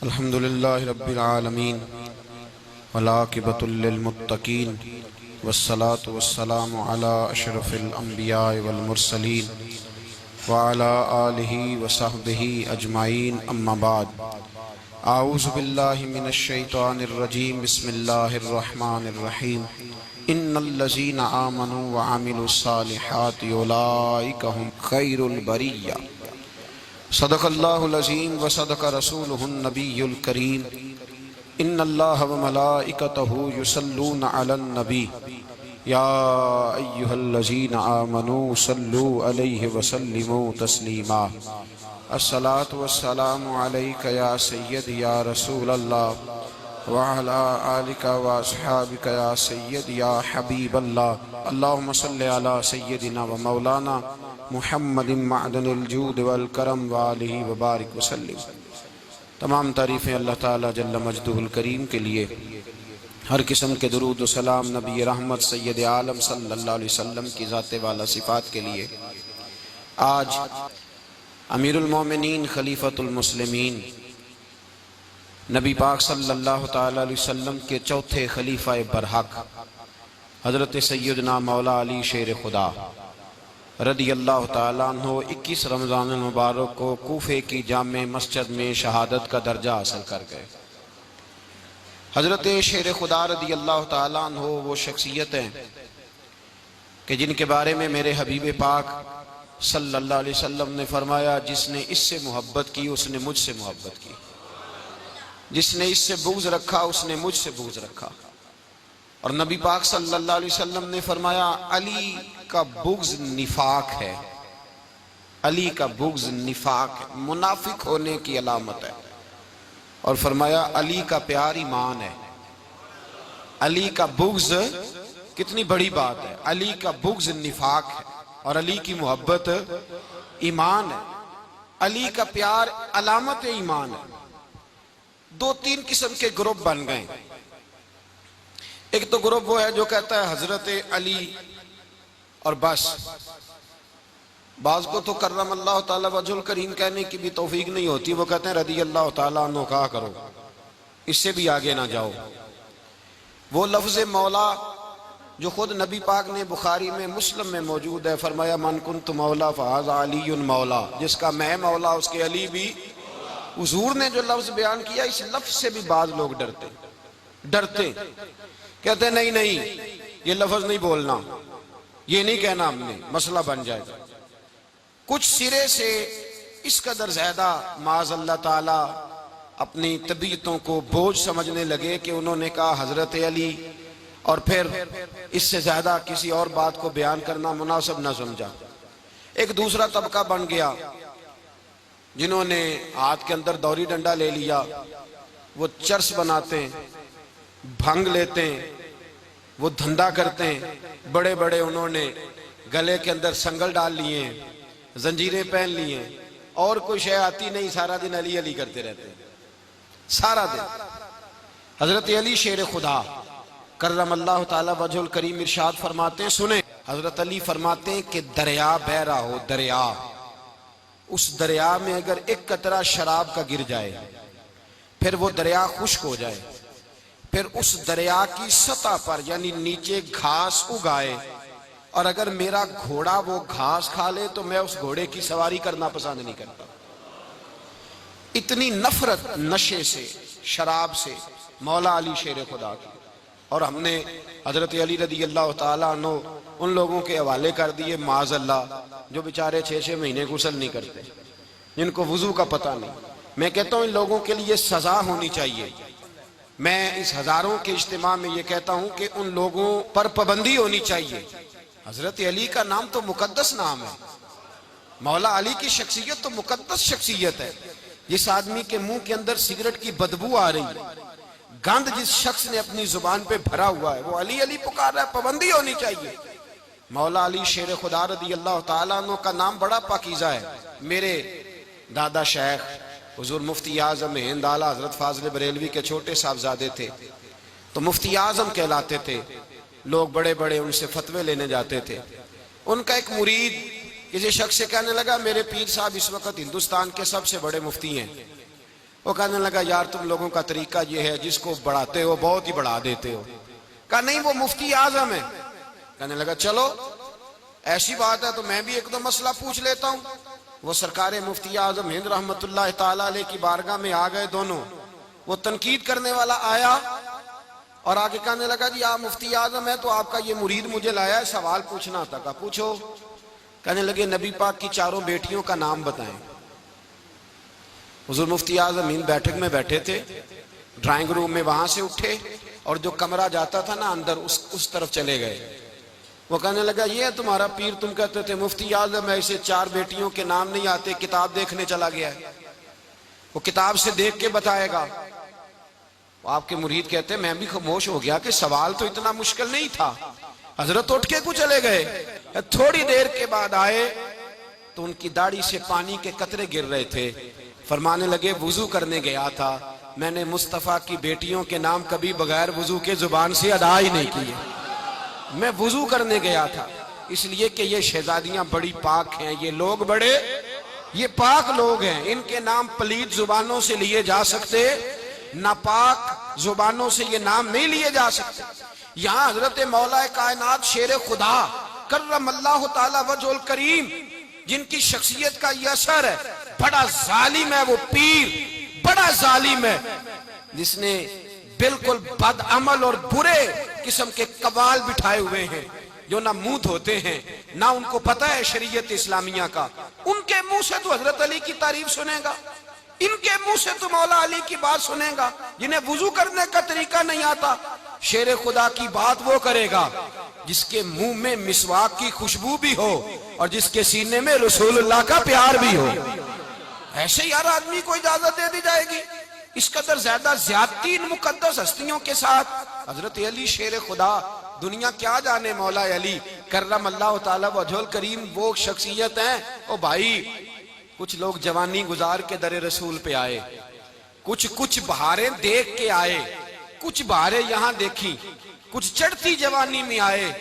الحمد للہ رب العالمین والعاقبۃ للمتقین والصلاة والسلام علی اشرف الانبیاء والمرسلین وعلی آلہ وصحبہ اجمعین اما بعد اعوذ باللہ من الشیطان الرجیم بسم اللہ الرحمن الرحیم ان الذین آمنوا وعملوا الصالحات اولئک هم خیر البریہ صدق اللہ العظیم وصدق رسولہ النبی الکریم ان اللہ وملائکتہ یصلون علی النبی یا ایہا الذین آمنوا صلوا علیہ وسلموا تسلیما الصلاة والسلام علیک یا سید یا رسول اللہ وعلا آلک واصحابک یا سید یا حبیب اللہ اللہم صلی علی سیدنا و مولانا محمد معدن الجود والکرم وآلہ وبارک وسلم۔ تمام تعریفیں اللہ تعالیٰ جل مجدہ الکریم کے لیے، ہر قسم کے درود و سلام نبی رحمت سید عالم صلی اللہ علیہ وسلم کی ذات والا صفات کے لیے۔ آج امیر المومنین خلیفۃ المسلمین نبی پاک صلی اللہ تعالیٰ علیہ وسلم کے چوتھے خلیفہ برحق حضرت سیدنا مولا علی شیر خدا رضی اللہ تعالیٰ عنہ 21 رمضان المبارک کو کوفے کی جامع مسجد میں شہادت کا درجہ حاصل کر گئے۔ حضرت شیر خدا رضی اللہ تعالیٰ عنہ وہ شخصیت ہیں کہ جن کے بارے میں میرے حبیب پاک صلی اللہ علیہ وسلم نے فرمایا، جس نے اس سے محبت کی اس نے مجھ سے محبت کی، جس نے اس سے بغض رکھا اس نے مجھ سے بغض رکھا۔ اور نبی پاک صلی اللہ علیہ وسلم نے فرمایا، علی کا بغض نفاق ہے، علی کا بغض نفاق ہے، منافق ہونے کی علامت ہے۔ اور فرمایا علی کا پیار ایمان ہے۔ علی کا بغض کتنی بڑی بات ہے، علی کا بغض نفاق ہے اور علی کی محبت ایمان ہے۔ علی کا پیار علامت ایمان ہے۔ دو تین قسم کے گروپ بن گئے۔ ایک تو گروپ وہ ہے جو کہتا ہے حضرت علی اور بس، بعض کو تو کرم اللہ تعالیٰ وجہ الکریم کہنے کی بھی توفیق نہیں ہوتی، وہ کہتے ہیں رضی اللہ تعالیٰ عنہ کہا کرو، اس سے بھی آگے نہ جاؤ۔ وہ لفظ مولا جو خود نبی پاک نے بخاری میں مسلم میں موجود ہے، فرمایا من کنت مولا فہذا علی مولا، جس کا میں مولا اس کے علی بھی۔ حضور نے جو لفظ بیان کیا، اس لفظ سے بھی بعض لوگ ڈرتے کہتے ہیں نہیں یہ لفظ نہیں بولنا، یہ نہیں کہنا، ہم نے مسئلہ بن جائے گا۔ کچھ سرے سے اس قدر زیادہ معاذ اللہ تعالی اپنی طبیعتوں کو بوجھ سمجھنے لگے کہ انہوں نے کہا حضرت علی، اور پھر اس سے زیادہ کسی اور بات کو بیان کرنا مناسب نہ سمجھا۔ ایک دوسرا طبقہ بن گیا جنہوں نے ہاتھ کے اندر دوری ڈنڈا لے لیا، وہ چرس بناتے ہیں، بھنگ لیتے ہیں، وہ دھندا کرتے ہیں، بڑے بڑے انہوں نے گلے کے اندر سنگل ڈال لیے ہیں، زنجیریں پہن لی ہیں، اور کوئی شے آتی نہیں، سارا دن علی علی کرتے رہتے ہیں سارا دن۔ حضرت علی شیر خدا کرم اللہ تعالی وجہ الکریم ارشاد فرماتے ہیں، سنیں، حضرت علی فرماتے ہیں کہ دریا بہ رہا ہو، دریا، اس دریا میں اگر ایک قطرہ شراب کا گر جائے، پھر وہ دریا خشک ہو جائے، پھر اس دریا کی سطح پر یعنی نیچے گھاس اگائے، اور اگر میرا گھوڑا وہ گھاس کھا لے تو میں اس گھوڑے کی سواری کرنا پسند نہیں کرتا۔ اتنی نفرت نشے سے، شراب سے مولا علی شیر خدا کی۔ اور ہم نے حضرت علی رضی اللہ تعالیٰ عنہ ان لوگوں کے حوالے کر دیے معاذ اللہ جو بیچارے 6 مہینے غسل نہیں کرتے، جن کو وضو کا پتہ نہیں۔ میں کہتا ہوں ان لوگوں کے لیے سزا ہونی چاہیے۔ میں اس ہزاروں کے اجتماع میں یہ کہتا ہوں کہ ان لوگوں پر پابندی ہونی چاہیے۔ حضرت علی کا نام تو مقدس نام ہے، مولا علی کی شخصیت تو مقدس شخصیت ہے۔ جس آدمی کے منہ کے اندر سگریٹ کی بدبو آ رہی ہے، گند جس شخص نے اپنی زبان پہ بھرا ہوا ہے، وہ علی علی پکار رہا ہے، پابندی ہونی چاہیے۔ مولا علی شیر خدا رضی اللہ تعالیٰ عنہ کا نام بڑا پاکیزہ ہے۔ میرے دادا شیخ حضور مفتی اعظم ہند اعلیٰ حضرت فاضل بریلوی کے چھوٹے صاحبزادے تھے، تو مفتی اعظم کہلاتے تھے، لوگ بڑے بڑے ان سے فتوے لینے جاتے تھے۔ ان کا ایک مرید کسی شخص سے کہنے لگا میرے پیر صاحب اس وقت ہندوستان کے سب سے بڑے مفتی ہیں، وہ کہنے لگا یار تم لوگوں کا طریقہ یہ ہے جس کو بڑھاتے ہو بہت ہی بڑھا دیتے ہو. کہا نہیں وہ مفتی اعظم ہے. کہنے لگا چلو ایسی بات ہے تو میں بھی ایک دو مسئلہ پوچھ لیتا ہوں. وہ سرکار مفتی اعظم ہند رحمت اللہ تعالی علیہ کی بارگاہ میں آ گئے دونوں. وہ تنقید کرنے والا آیا اور آگے کہنے لگا جی آپ مفتی اعظم ہے تو آپ کا یہ مرید مجھے لایا ہے سوال پوچھنا تھا. کہا پوچھو. کہنے لگے نبی پاک کی چاروں بیٹیوں کا نام بتائیں. حضور مفتی اعظم ہند بیٹھک میں بیٹھے تھے, ڈرائنگ روم میں وہاں سے اٹھے اور جو کمرہ جاتا تھا نا اندر اس طرف چلے گئے. وہ کہنے لگا یہ ہے تمہارا پیر, تم کہتے تھے مفتی اعظم ہے اسے چار بیٹیوں کے نام نہیں آتے, کتاب دیکھنے چلا گیا ہے, وہ کتاب سے دیکھ کے بتائے گا. آپ کے مرید کہتے ہیں میں بھی خاموش ہو گیا کہ سوال تو اتنا مشکل نہیں تھا. حضرت اٹھ کے کو چلے گئے. تھوڑی دیر کے بعد آئے تو ان کی داڑھی سے پانی کے قطرے گر رہے تھے. فرمانے لگے وضو کرنے گیا تھا, میں نے مصطفیٰ کی بیٹیوں کے نام کبھی بغیر وضو کے زبان سے ادا ہی نہیں کیے. میں وضو کرنے گیا تھا اس لیے کہ یہ شہزادیاں بڑی پاک ہیں, یہ لوگ بڑے یہ پاک لوگ ہیں, ان کے نام پلیت زبانوں سے لیے جا سکتے, ناپاک زبانوں سے یہ نام نہیں لیے جا سکتے. یہاں حضرت مولا کائنات شیر خدا کرم اللہ تعالی وجہ الکریم جن کی شخصیت کا یہ اثر ہے, بڑا ظالم ہے وہ پیر, بڑا ظالم ہے جس نے بالکل بد عمل اور برے قسم کے قوال بٹھائے ہوئے ہیں جو نہ منہ دھوتے ہیں نہ ان کو پتہ ہے شریعت اسلامیہ کا. ان کے منہ سے تو حضرت علی کی تعریف سنے گا, ان کے منہ سے تو مولا علی کی بات سنے گا, جنہیں وضو کرنے کا طریقہ نہیں آتا. شیر خدا کی بات وہ کرے گا جس کے منہ میں مسواک کی خوشبو بھی ہو اور جس کے سینے میں رسول اللہ کا پیار بھی ہو. ایسے یار آدمی کو اجازت دے دی جائے گی؟ اس قدر زیادہ زیادتی ان مقدس ہستیوں کے ساتھ. حضرت علی شیر خدا, دنیا کیا جانے مولا علی کرم اللہ تعالی وجہ الکریم وہ شخصیت ہیں. او بھائی کچھ لوگ جوانی گزار کے در رسول پہ آئے, کچھ بہاریں دیکھ کے آئے, کچھ بہاریں یہاں دیکھی, کچھ چڑھتی جوانی میں آئے.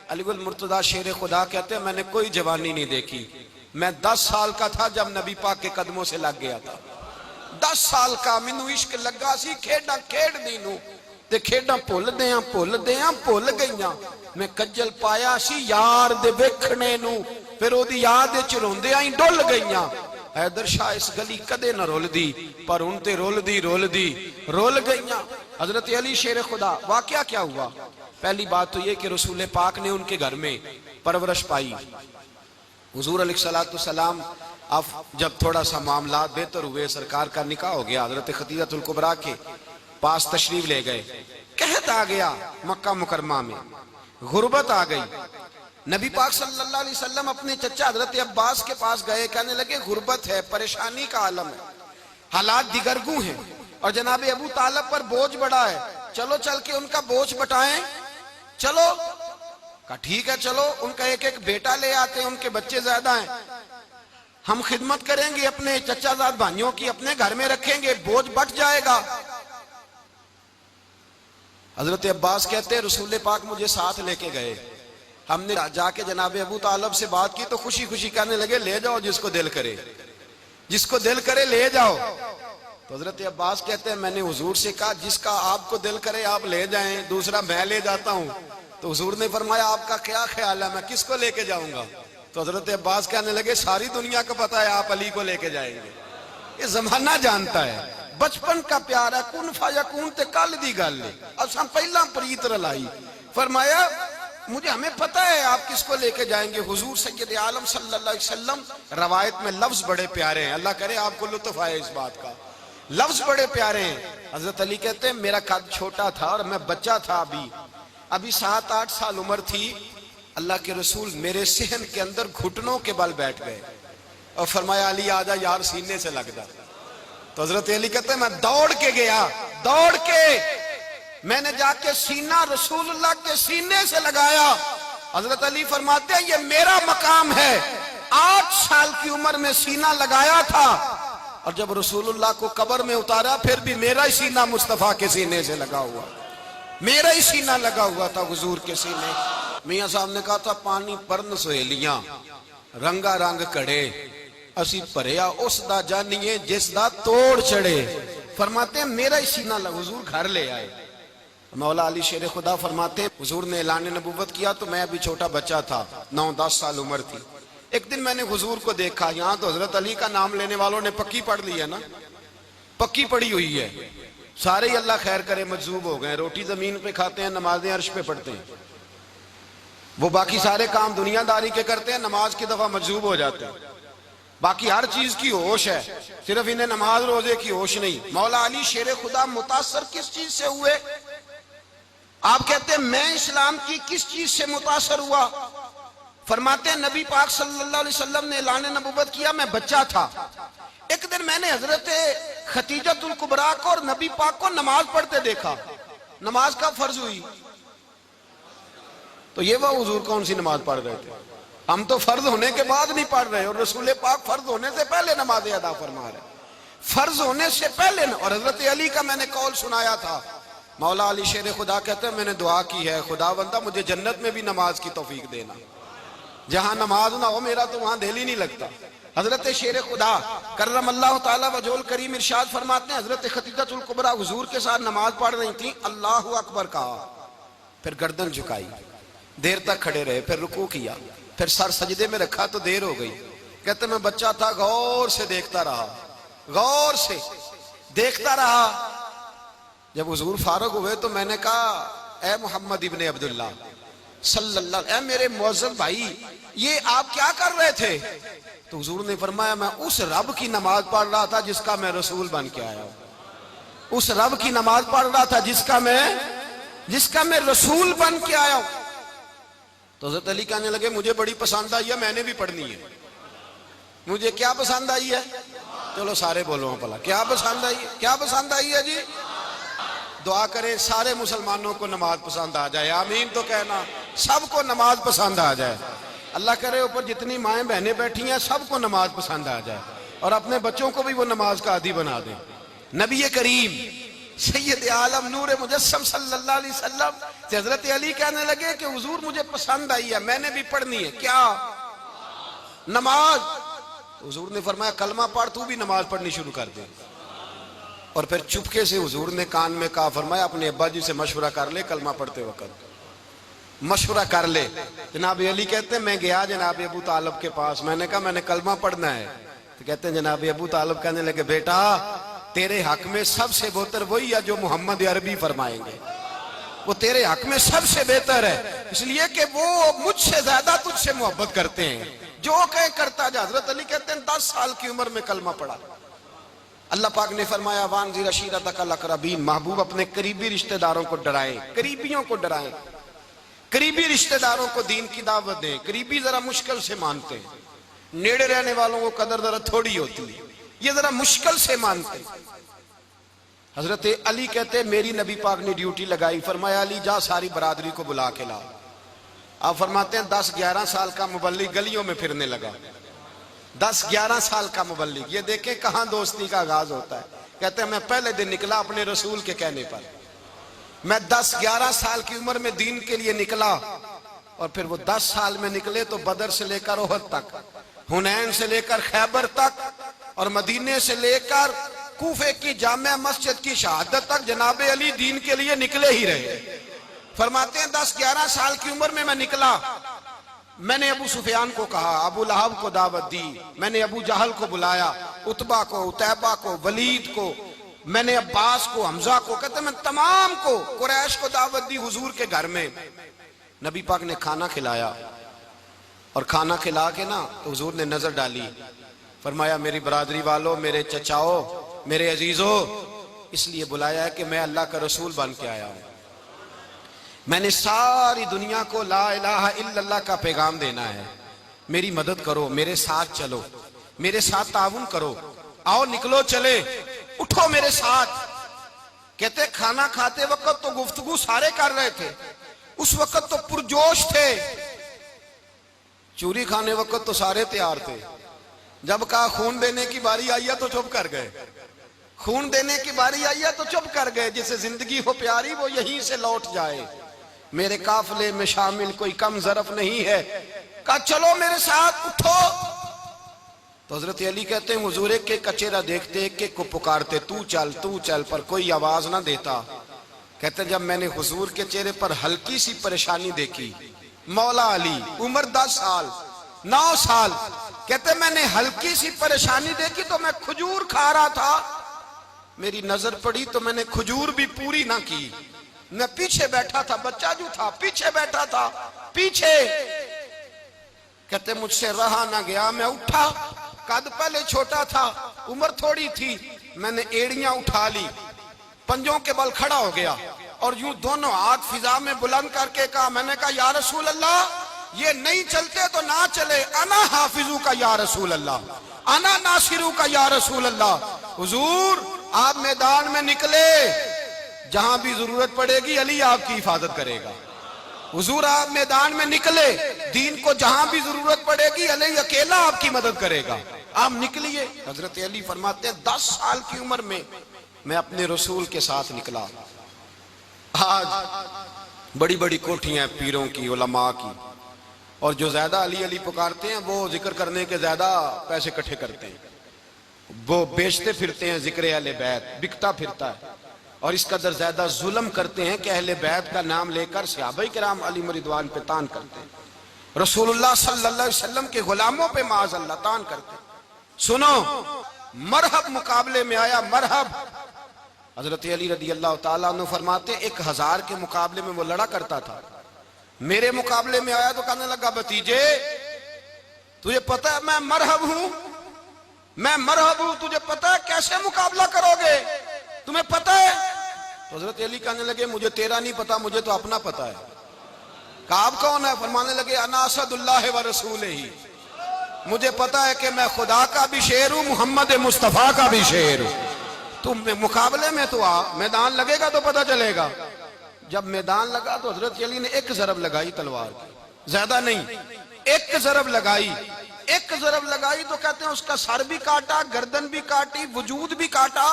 علی گل مرتضی شیر خدا کہتے ہیں میں نے کوئی جوانی نہیں دیکھی, میں 10 سال کا تھا جب نبی پاک کے قدموں سے لگ گیا تھا. 10 سال کا مینوں عشق لگا سی, کھیڈاں کھیڈ دی نوں تے کھیڈاں بھول گئیاں. میں کجل پایا سی یار دے ویکھنے نوں, پھر او دی یاد وچ روندیاں ہی ڈل گئیاں. حیدر شاہ اس گلی کدے نہ رول دی پر ان تے رول گئیاں. حضرت علی شیر خدا, واقعہ کیا ہوا؟ پہلی بات تو یہ کہ رسول پاک نے ان کے گھر میں پرورش پائی. حضور علیہ السلام اب جب تھوڑا سا معاملات بہتر ہوئے, سرکار کا نکاح ہو گیا, حضرت خدیجہ الکبریٰ کے پاس تشریف لے گئے. قحط آ گیا مکہ مکرمہ میں, غربت آ گئی. نبی پاک صلی اللہ علیہ وسلم اپنے چچا حضرت عباس کے پاس گئے, کہنے لگے غربت ہے, پریشانی کا عالم ہے, حالات دیگرگوں ہیں اور جناب ابو طالب پر بوجھ بڑا ہے, چلو چل کے ان کا بوجھ بٹائیں. چلو کہا ٹھیک ہے چلو, ان کا ایک بیٹا لے آتے ہیں, ان کے بچے زیادہ ہیں, ہم خدمت کریں گے اپنے چچا زاد بھائیوں کی, اپنے گھر میں رکھیں گے, بوجھ بٹ جائے گا. حضرت عباس کہتے ہیں رسول پاک مجھے ساتھ لے کے گئے, ہم نے جا کے جناب ابو طالب سے بات کی تو خوشی خوشی کہنے لگے لے جاؤ جس کو دل کرے لے جاؤ. تو حضرت عباس کہتے ہیں میں نے حضور سے کہا جس کا آپ کو دل کرے آپ لے جائیں, دوسرا میں لے جاتا ہوں. تو حضور نے فرمایا آپ کا کیا خیال ہے, میں کس کو لے کے جاؤں گا؟ تو حضرت عباس کہنے لگے ساری دنیا کو پتا ہے آپ علی کو لے کے جائیں گے, یہ زمانہ جانتا ہے, بچپن کا پیار ہے, کن فیکون تے کل دی گل ہے, اساں پہلا پریت رلائی. فرمایا ہمیں پتہ ہے آپ کس کو لے کے جائیں گے, حضور سید عالم صلی اللہ علیہ وسلم. روایت میں لفظ بڑے پیارے ہیں, اللہ کرے آپ کو لطف آئے اس بات کا, لفظ بڑے پیارے ہیں. حضرت علی کہتے ہیں میرا قد چھوٹا تھا اور میں بچہ تھا, ابھی 7-8 سال عمر تھی. اللہ کے رسول میرے صحن کے اندر گھٹنوں کے بل بیٹھ گئے اور فرمایا علی آجا یار سینے سے لگ جا. تو حضرت علی کہتے ہیں میں دوڑ کے گیا, میں نے جا کے سینہ رسول اللہ کے سینے سے لگایا. حضرت علی فرماتے ہیں یہ میرا مقام ہے, 8 سال کی عمر میں سینہ لگایا تھا اور جب رسول اللہ کو قبر میں اتارا پھر بھی میرا ہی سینہ مصطفیٰ کے سینے سے لگا ہوا, میرا ہی سینہ لگا ہوا تھا حضور کے سینے. میاں صاحب نے کہا تھا پانی پرن سہیلیاں رنگا رنگ کڑے, اسی پریا اس دا جانیے جس دا توڑ چڑھے. فرماتے ہیں میرا ہی سینہ حضور گھر لے آئے. مولا علی شیر خدا فرماتے ہیں حضور نے اعلان نبوت کیا تو میں ابھی چھوٹا بچہ تھا, 9-10 سال عمر تھی. ایک دن میں نے حضور کو دیکھا, یہاں تو حضرت علی کا نام لینے والوں نے پکی پڑھ لی ہے نا, پکی پڑی ہوئی ہے, سارے ہی اللہ خیر کرے مجذوب ہو گئے. روٹی زمین پہ کھاتے ہیں, نمازیں عرش پہ پڑھتے ہیں. وہ باقی سارے کام دنیا داری کے کرتے ہیں, نماز کی دفعہ مجذوب ہو جاتے ہیں. باقی ہر چیز کی ہوش ہے, صرف انہیں نماز روزے کی ہوش نہیں. مولا علی شیر خدا متاثر کس چیز سے ہوئے؟ آپ کہتے ہیں میں اسلام کی کس چیز سے متاثر ہوا؟ فرماتے ہیں نبی پاک صلی اللہ علیہ وسلم نے اعلان نبوت کیا, میں بچہ تھا. ایک دن میں نے حضرت خدیجۃ الکبریٰ کو اور نبی پاک کو نماز پڑھتے دیکھا. نماز کب فرض ہوئی؟ تو یہ وہ حضور کون سی نماز پڑھ رہے تھے؟ ہم تو فرض ہونے کے بعد نہیں پڑھ رہے, اور رسول پاک فرض ہونے سے پہلے نماز ادا فرما رہے, فرض ہونے سے پہلے. اور حضرت علی کا میں نے قول سنایا تھا, مولا علی شیر خدا کہتے ہیں میں نے دعا کی ہے, خدا بندہ مجھے جنت میں بھی نماز کی توفیق دینا, جہاں نماز نہ ہو میرا تو وہاں دل ہی نہیں لگتا. حضرت شیر خدا کرم اللہ تعالیٰ وجہہ کریم ارشاد فرماتے ہیں حضرت خدیجۃ الکبریٰ حضور کے ساتھ نماز پڑھ رہی تھیں, اللہ اکبر کہا, پھر گردن جھکائی, دیر تک کھڑے رہے, پھر رکوع کیا, پھر سر سجدے میں رکھا تو دیر ہو گئی. کہتے میں بچہ تھا, غور سے دیکھتا رہا, غور سے دیکھتا رہا. جب حضور فارغ ہوئے تو میں نے کہا اے محمد ابن عبداللہ صلی اللہ علیہ وسلم, اے میرے معزز بھائی یہ آپ کیا کر رہے تھے؟ تو حضور نے فرمایا میں اس رب کی نماز پڑھ رہا تھا جس کا میں رسول بن کے آیا ہوں. اس رب کی نماز پڑھ رہا تھا جس کا میں رسول بن کے آیا ہوں. تو حضرت علی کہنے لگے مجھے بڑی پسند آئی ہے, میں نے بھی پڑھنی ہے. مجھے کیا پسند آئی ہے؟ چلو سارے بولو پلا, کیا پسند آئی ہے؟ کیا پسند آئی ہے جی؟ دعا کریں سارے مسلمانوں کو نماز پسند آ جائے, آمین تو کہنا, سب کو نماز پسند آ جائے. اللہ کرے اوپر جتنی مائیں بہنیں بیٹھی ہیں سب کو نماز پسند آ جائے, اور اپنے بچوں کو بھی وہ نماز کا عادی بنا دیں. نبی کریم سید عالم نور مجسم صلی اللہ علیہ وسلم سے حضرت علی کہنے لگے کہ حضور مجھے پسند آئی ہے, میں نے بھی پڑھنی ہے. کیا؟ نماز. حضور نے فرمایا کلمہ پڑھ, تو بھی نماز پڑھنی شروع کر دے. اور پھر چپکے سے حضور نے کان میں کہا, فرمایا اپنے ابا جی سے مشورہ کر لے کلمہ پڑھتے وقت, مشورہ کر لے. جناب علی کہتے ہیں میں گیا جناب ابو طالب کے پاس, میں نے کہا میں نے کلمہ پڑھنا ہے. تو کہتے ہیں جناب ابو طالب کہنے لگے بیٹا تیرے حق میں سب سے بہتر وہی ہے جو محمد عربی فرمائیں گے, وہ تیرے حق میں سب سے بہتر ہے, اس لیے کہ وہ مجھ سے زیادہ تجھ سے محبت کرتے ہیں, جو کہے کرتا جا. حضرت علی کہتے ہیں 10 سال کی عمر میں کلمہ پڑھا. اللہ پاک نے فرمایا وانذر عشیرتک الاقربین, محبوب اپنے قریبی رشتہ داروں کو ڈرائیں, قریبیوں کو ڈرائیں, قریبی رشتہ داروں کو دین کی دعوت دیں. قریبی ذرا مشکل سے مانتے ہیں, نیڑے رہنے والوں کو قدر ذرا تھوڑی ہوتی ہے, یہ ذرا مشکل سے مانتے ہیں. حضرت علی کہتے ہیں میری نبی پاک نے ڈیوٹی لگائی, فرمایا علی جا ساری برادری کو بلا کے لا. آپ فرماتے ہیں 10-11 سال کا مبلغ گلیوں میں پھرنے لگا, 10-11 سال کا مبلغ. یہ دیکھیں کہاں دوستی کا آغاز ہوتا ہے. کہتے ہیں میں پہلے دن نکلا اپنے رسول کے کہنے پر, میں 10-11 سال کی عمر میں دین کے لیے نکلا, اور پھر وہ 10 سال میں نکلے تو بدر سے لے کر احد تک, حنین سے لے کر خیبر تک, اور مدینے سے لے کر کوفے کی جامع مسجد کی شہادت تک جناب علی دین کے لیے نکلے ہی رہے. فرماتے ہیں 10-11 سال کی عمر میں نکلا. میں نے ابو سفیان کو کہا, ابو لہب کو دعوت دی, میں نے ابو جہل کو بلایا, عتبہ کو, عتیبہ کو, ولید کو, میں نے عباس کو, حمزہ کو, کہتے ہیں میں تمام کو, قریش کو دعوت دی حضور کے گھر میں. نبی پاک نے کھانا کھلایا, اور کھانا کھلا کے نا تو حضور نے نظر ڈالی, فرمایا میری برادری والوں, میرے چچاؤ, میرے عزیزوں, اس لیے بلایا ہے کہ میں اللہ کا رسول بن کے آیا ہوں. میں نے ساری دنیا کو لا الہ الا اللہ کا پیغام دینا ہے, میری مدد کرو, میرے ساتھ چلو, میرے ساتھ تعاون کرو, آؤ نکلو چلے, اٹھو میرے ساتھ. کہتے کھانا کھاتے وقت تو گفتگو سارے کر رہے تھے, اس وقت تو پرجوش تھے, چوری کھانے وقت تو سارے تیار تھے. جب کہا خون دینے کی باری آئی ہے تو چپ کر گئے, خون دینے کی باری آئی ہے تو چپ کر گئے. جسے زندگی ہو پیاری وہ یہیں سے لوٹ جائے, میرے قافلے میں شامل کوئی کم ظرف نہیں ہے. کہا چلو میرے ساتھ, اٹھو. تو حضرت علی کہتے ہیں حضور ایک ایک کا چہرہ دیکھتے ایک ایک کو پکارتے تو چل، پر کوئی آواز نہ دیتا۔ کہتے ہیں جب میں نے حضور کے چہرے پر ہلکی سی پریشانی دیکھی، مولا علی عمر 10 سال 9 سال، کہتے ہیں میں نے ہلکی سی پریشانی دیکھی تو میں کھجور کھا رہا تھا، میری نظر پڑی تو میں نے کھجور بھی پوری نہ کی، میں پیچھے بیٹھا تھا، بچہ جو تھا پیچھے بیٹھا تھا پیچھے۔ کہتے مجھ سے رہا نہ گیا، میں اٹھا، قد پہلے چھوٹا تھا، عمر تھوڑی تھی، میں نے ایڑیاں اٹھا لی، پنجوں کے بل کھڑا ہو گیا اور یوں دونوں ہاتھ فضا میں بلند کر کے کہا، میں نے کہا یا رسول اللہ یہ نہیں چلتے تو نہ چلے، انا حافظو کا یا رسول اللہ، انا ناصرو کا یا رسول اللہ۔ حضور آپ میدان میں نکلے، جہاں بھی ضرورت پڑے گی علی آپ کی حفاظت کرے گا۔ حضور آپ میدان میں نکلے، دین کو جہاں بھی ضرورت پڑے گی علی اکیلا آپ کی مدد کرے گا۔ آپ نکلیے۔ حضرت علی فرماتے ہیں 10 سال کی عمر میں اپنے رسول کے ساتھ نکلا۔ آج بڑی بڑی کوٹھیاں پیروں کی، علماء کی، اور جو زیادہ علی علی پکارتے ہیں وہ ذکر کرنے کے زیادہ پیسے اکٹھے کرتے ہیں، وہ بیچتے پھرتے ہیں، ذکر اہل بیت بکتا پھرتا ہے، اور اس قدر زیادہ ظلم کرتے ہیں کہ اہل بیت کا نام لے کر صحابہ کرام علی رضوان پہ تان کرتے ہیں، رسول اللہ صلی اللہ علیہ وسلم کے غلاموں پہ معاذ اللہ تان کرتے ہیں۔ سنو، مرحب مقابلے میں آیا، مرحب۔ حضرت علی رضی اللہ تعالیٰ عنہ فرماتے 1000 کے مقابلے میں وہ لڑا کرتا تھا، میرے مقابلے میں آیا تو کہنے لگا بھتیجے تجھے پتہ ہے میں مرحب ہوں، میں مرحب ہوں، تجھے پتہ ہے کیسے مقابلہ کرو گے، تمہیں پتہ ہے؟ تو حضرت علی کہنے لگے مجھے تیرا نہیں پتا، مجھے تو اپنا پتا ہے۔ کعب کون ہے؟ فرمانے لگے انا اسد اللہ و رسولہ ہی، مجھے پتا ہے کہ میں خدا کا بھی شیر ہوں، محمد مصطفیٰ کا بھی شیر ہوں۔ تم مقابلے میں تو آ، میدان لگے گا تو پتا چلے گا۔ جب میدان لگا تو حضرت علی نے ایک ضرب لگائی تلوار کی، زیادہ نہیں، ایک ضرب لگائی، ایک ضرب لگائی تو کہتے ہیں اس کا سر بھی کاٹا، گردن بھی کاٹی، وجود بھی کاٹا،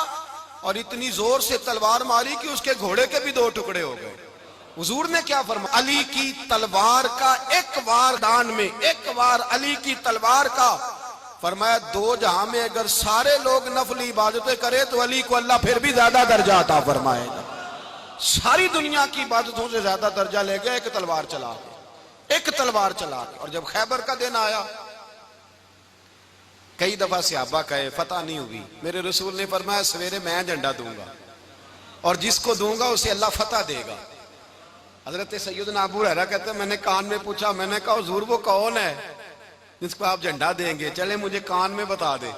اور اتنی زور سے تلوار ماری کہ اس کے گھوڑے کے بھی 2 ٹکڑے ہو گئے۔ حضور نے کیا فرمایا؟ علی کی تلوار کا ایک وار دان میں، ایک وار علی کی تلوار کا، فرمایا 2 جہاں میں اگر سارے لوگ نفل عبادتیں کرے تو علی کو اللہ پھر بھی زیادہ درجہ عطا فرمائے گا۔ ساری دنیا کی عبادتوں سے زیادہ درجہ لے گیا ایک تلوار چلا کے، ایک تلوار چلا کے۔ اور جب خیبر کا دن آیا، کئی دفعہ صحابہ کہے فتح نہیں ہوئی، میرے رسول نے فرمایا سویرے میں جھنڈا دوں گا اور جس کو دوں گا اسے اللہ فتح دے گا۔ حضرت سیدنا ابو ہریرہ کہتے ہیں میں نے کان میں پوچھا، میں نے کہا حضور وہ کون ہے جس کو آپ جھنڈا دیں گے؟ چلے مجھے کان میں بتا دے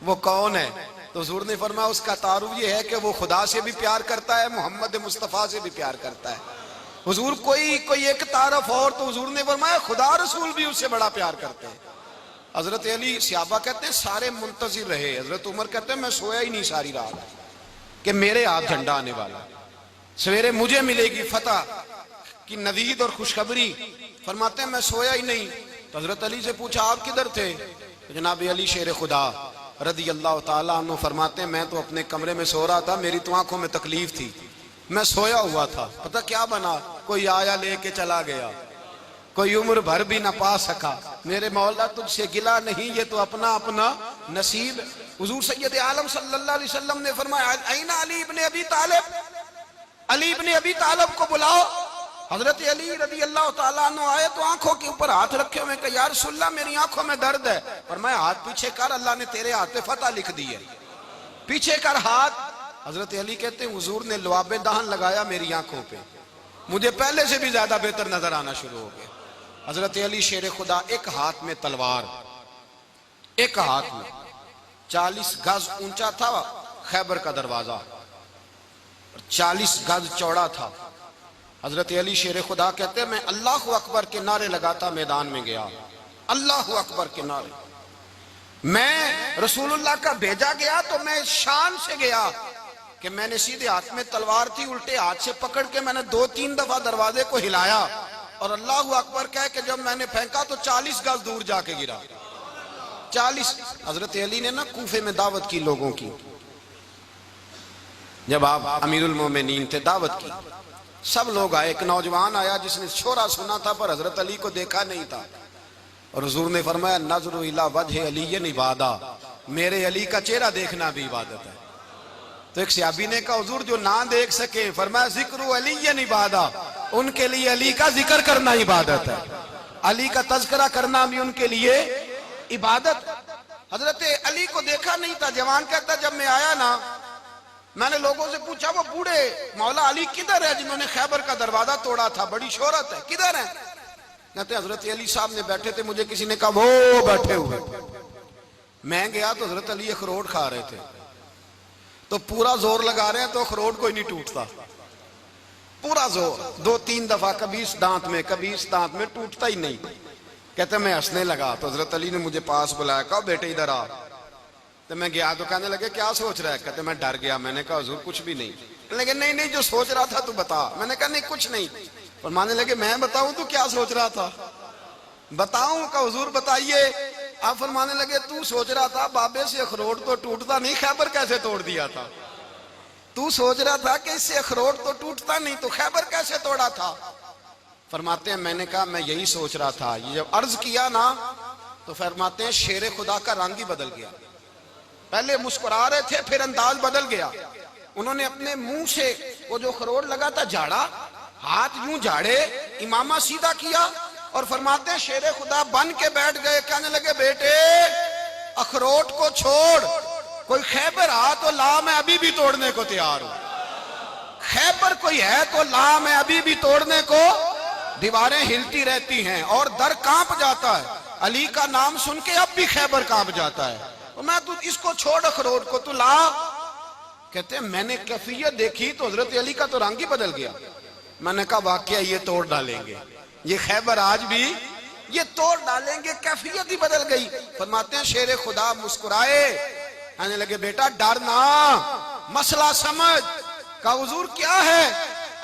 وہ کون ہے۔ تو حضور نے فرمایا اس کا تعارف یہ ہے کہ وہ خدا سے بھی پیار کرتا ہے، محمد مصطفیٰ سے بھی پیار کرتا ہے۔ حضور کوئی ایک تعارف اور، تو حضور نے فرمایا خدا رسول بھی اس سے بڑا پیار کرتے ہیں۔ حضرت علی، صحابہ کہتے ہیں سارے منتظر رہے، حضرت عمر کہتے ہیں میں سویا ہی نہیں ساری رات کہ میرے ہاتھ جھنڈا آنے والا، سویرے مجھے ملے گی فتح کی نوید اور خوشخبری۔ فرماتے ہیں میں سویا ہی نہیں۔ تو حضرت علی سے پوچھا آپ کدھر تھے؟ جناب علی شیر خدا رضی اللہ تعالیٰ عنہ فرماتے ہیں میں تو اپنے کمرے میں سو رہا تھا، میری تو آنکھوں میں تکلیف تھی، میں سویا ہوا تھا، پتہ کیا بنا؟ کوئی آیا لے کے چلا گیا، کوئی عمر بھر بھی نہ پا سکا۔ میرے مولا تجھ سے گلا نہیں، یہ تو اپنا اپنا نصیب۔ حضور سید عالم صلی اللہ علیہ وسلم نے فرمایا این علی ابن ابی طالب، علی ابن ابی طالب کو بلاؤ۔ حضرت علی رضی اللہ تعالیٰ عنہ آئے تو آنکھوں کے اوپر ہاتھ رکھے ہوئے کہ یا رسول اللہ میری آنکھوں میں درد ہے۔ فرمایا ہاتھ پیچھے کر، اللہ نے تیرے ہاتھ پہ فتح لکھ دی ہے، پیچھے کر ہاتھ۔ حضرت علی کہتے ہیں حضور نے لعاب دہن لگایا میری آنکھوں پہ، مجھے پہلے سے بھی زیادہ بہتر نظر آنا شروع ہو گیا۔ حضرت علی شیر خدا، ایک ہاتھ میں تلوار، ایک ہاتھ میں 40 گز اونچا تھا خیبر کا دروازہ، 40 گز چوڑا تھا۔ حضرت علی شیر خدا کہتے ہیں میں اللہ اکبر کے نعرے لگاتا میدان میں گیا، اللہ اکبر کے نعرے۔ میں رسول اللہ کا بھیجا گیا تو میں شان سے گیا کہ میں نے سیدھے ہاتھ میں تلوار تھی، الٹے ہاتھ سے پکڑ کے میں نے 2-3 دفعہ دروازے کو ہلایا اور اللہ اکبر کہہ کہ جب میں نے پھینکا تو 40 گز دور جا کے گرا، 40۔ حضرت علی نے نا کوفے میں دعوت کی لوگوں کی، جب آپ امیر المومنین تھے، دعوت کی، سب لوگ آئے۔ ایک نوجوان آیا جس نے شورا سنا تھا پر حضرت علی کو دیکھا نہیں تھا، اور حضور نے فرمایا نظر الی وجہ علی عبادہ، میرے علی کا چہرہ دیکھنا بھی عبادت ہے۔ تو ایک صحابی نے کہا حضور جو نہ دیکھ سکے، فرمایا ذکر علی عبادہ، ان کے لیے علی کا ذکر کرنا عبادت ہے، علی کا تذکرہ کرنا بھی ان کے لیے عبادت۔ حضرت علی کو دیکھا نہیں تھا، جوان کہتا جب میں آیا نا میں نے لوگوں سے پوچھا وہ بوڑھے مولا علی کدھر ہے جنہوں نے خیبر کا دروازہ توڑا تھا، بڑی شہرت ہے، کدھر ہیں؟ کہتے حضرت علی صاحب نے بیٹھے تھے، مجھے کسی نے کہا وہ بیٹھے ہوئے۔ میں گیا تو حضرت علی اخروٹ کھا رہے تھے، تو پورا زور لگا رہے ہیں تو اخروٹ کوئی نہیں ٹوٹتا، پورا زور 2-3 دفعہ، کبھی اس دانت میں کبھی اس دانت میں، ٹوٹتا ہی نہیں۔ کہتے میں ہنسنے لگا تو حضرت علی نے مجھے پاس بلایا، کہا بیٹے ادھر آ۔ تو میں گیا تو کہنے لگے کیا سوچ رہا ہے؟ کہتے میں ڈر گیا، میں نے کہا حضور کچھ بھی نہیں۔ لیکن نہیں جو سوچ رہا تھا تو بتا۔ میں نے کہا نہیں کچھ نہیں۔ فرمانے لگے میں بتاؤں تو کیا سوچ رہا تھا؟ بتاؤں؟ کہ حضور بتائیے۔ آپ فرمانے لگے تو سوچ رہا تھا بابے سے اخروٹ تو ٹوٹتا نہیں، خیبر کیسے توڑ دیا تھا؟ تو سوچ رہا تھا کہ اس سے اخروٹ تو ٹوٹتا نہیں تو خیبر کیسے توڑا تھا؟ فرماتے ہیں میں نے کہا میں یہی سوچ رہا تھا۔ یہ جب عرض کیا نا تو فرماتے ہیں شیر خدا کا رنگ ہی بدل گیا، پہلے مسکرا رہے تھے پھر انداز بدل گیا۔ انہوں نے اپنے منہ سے وہ جو خروٹ لگا تھا جھاڑا، ہاتھ یوں جھاڑے، امامہ سیدھا کیا اور فرماتے ہیں شیر خدا بن کے بیٹھ گئے۔ کہنے لگے بیٹے اخروٹ کو چھوڑ، کوئی خیبر آ تو لا، میں ابھی بھی توڑنے کو تیار ہوں۔ خیبر کوئی ہے تو لا، میں ابھی بھی توڑنے کو۔ دیواریں ہلتی رہتی ہیں اور در کانپ جاتا ہے، علی کا نام سن کے اب بھی خیبر کانپ جاتا ہے۔ میں تو اس کو چھوڑ اخروٹ کو تو لا۔ کہتے ہیں میں نے کیفیت دیکھی تو حضرت علی کا تو رنگ ہی بدل گیا۔ میں نے کہا واقعہ یہ توڑ ڈالیں گے، یہ خیبر آج بھی یہ توڑ ڈالیں گے، کیفیت ہی بدل گئی۔ فرماتے ہیں شیر خدا مسکرائے، کہنے لگے بیٹا ڈرنا، مسئلہ سمجھ۔ کہا حضور کیا ہے؟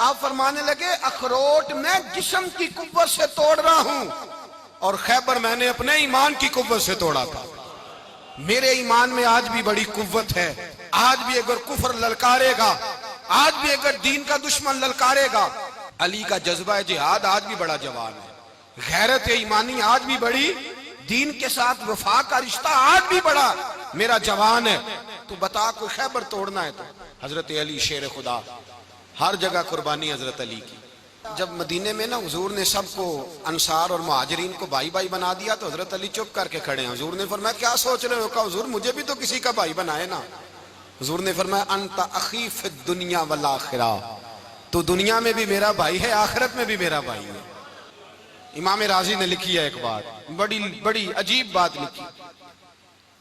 آپ فرمانے لگے اخروٹ میں جسم کی قوت سے توڑ رہا ہوں اور خیبر میں نے اپنے ایمان کی قوت سے توڑا تھا۔ میرے ایمان میں آج بھی بڑی قوت ہے، آج بھی اگر کفر للکارے گا، آج بھی اگر دین کا دشمن للکارے گا، علی کا جذبہ جہاد آج بھی بڑا جوان ہے، غیرت ایمانی آج بھی بڑی، دین کے ساتھ وفا کا رشتہ آج بھی بڑا میرا جوان ہے۔ تو بتا کوئی خیبر توڑنا ہے تو حضرت علی شیر خدا، ہر جگہ قربانی حضرت علی کی۔ جب مدینے میں نا حضور نے سب کو انصار اور مہاجرین کو بھائی بھائی بنا دیا تو حضرت علی چپ کر کے کھڑے ہیں۔ حضور نے فرمایا کیا سوچ رہے ہو؟ کہا حضور مجھے بھی تو کسی کا بھائی بنائے نا۔ حضور نے فرمایا انت اخی فی الدنیا والآخرہ، تو دنیا میں بھی میرا بھائی ہے، آخرت میں بھی میرا بھائی ہے۔ امام راضی نے لکھی ہے ایک بات، بڑی عجیب بات لکھی۔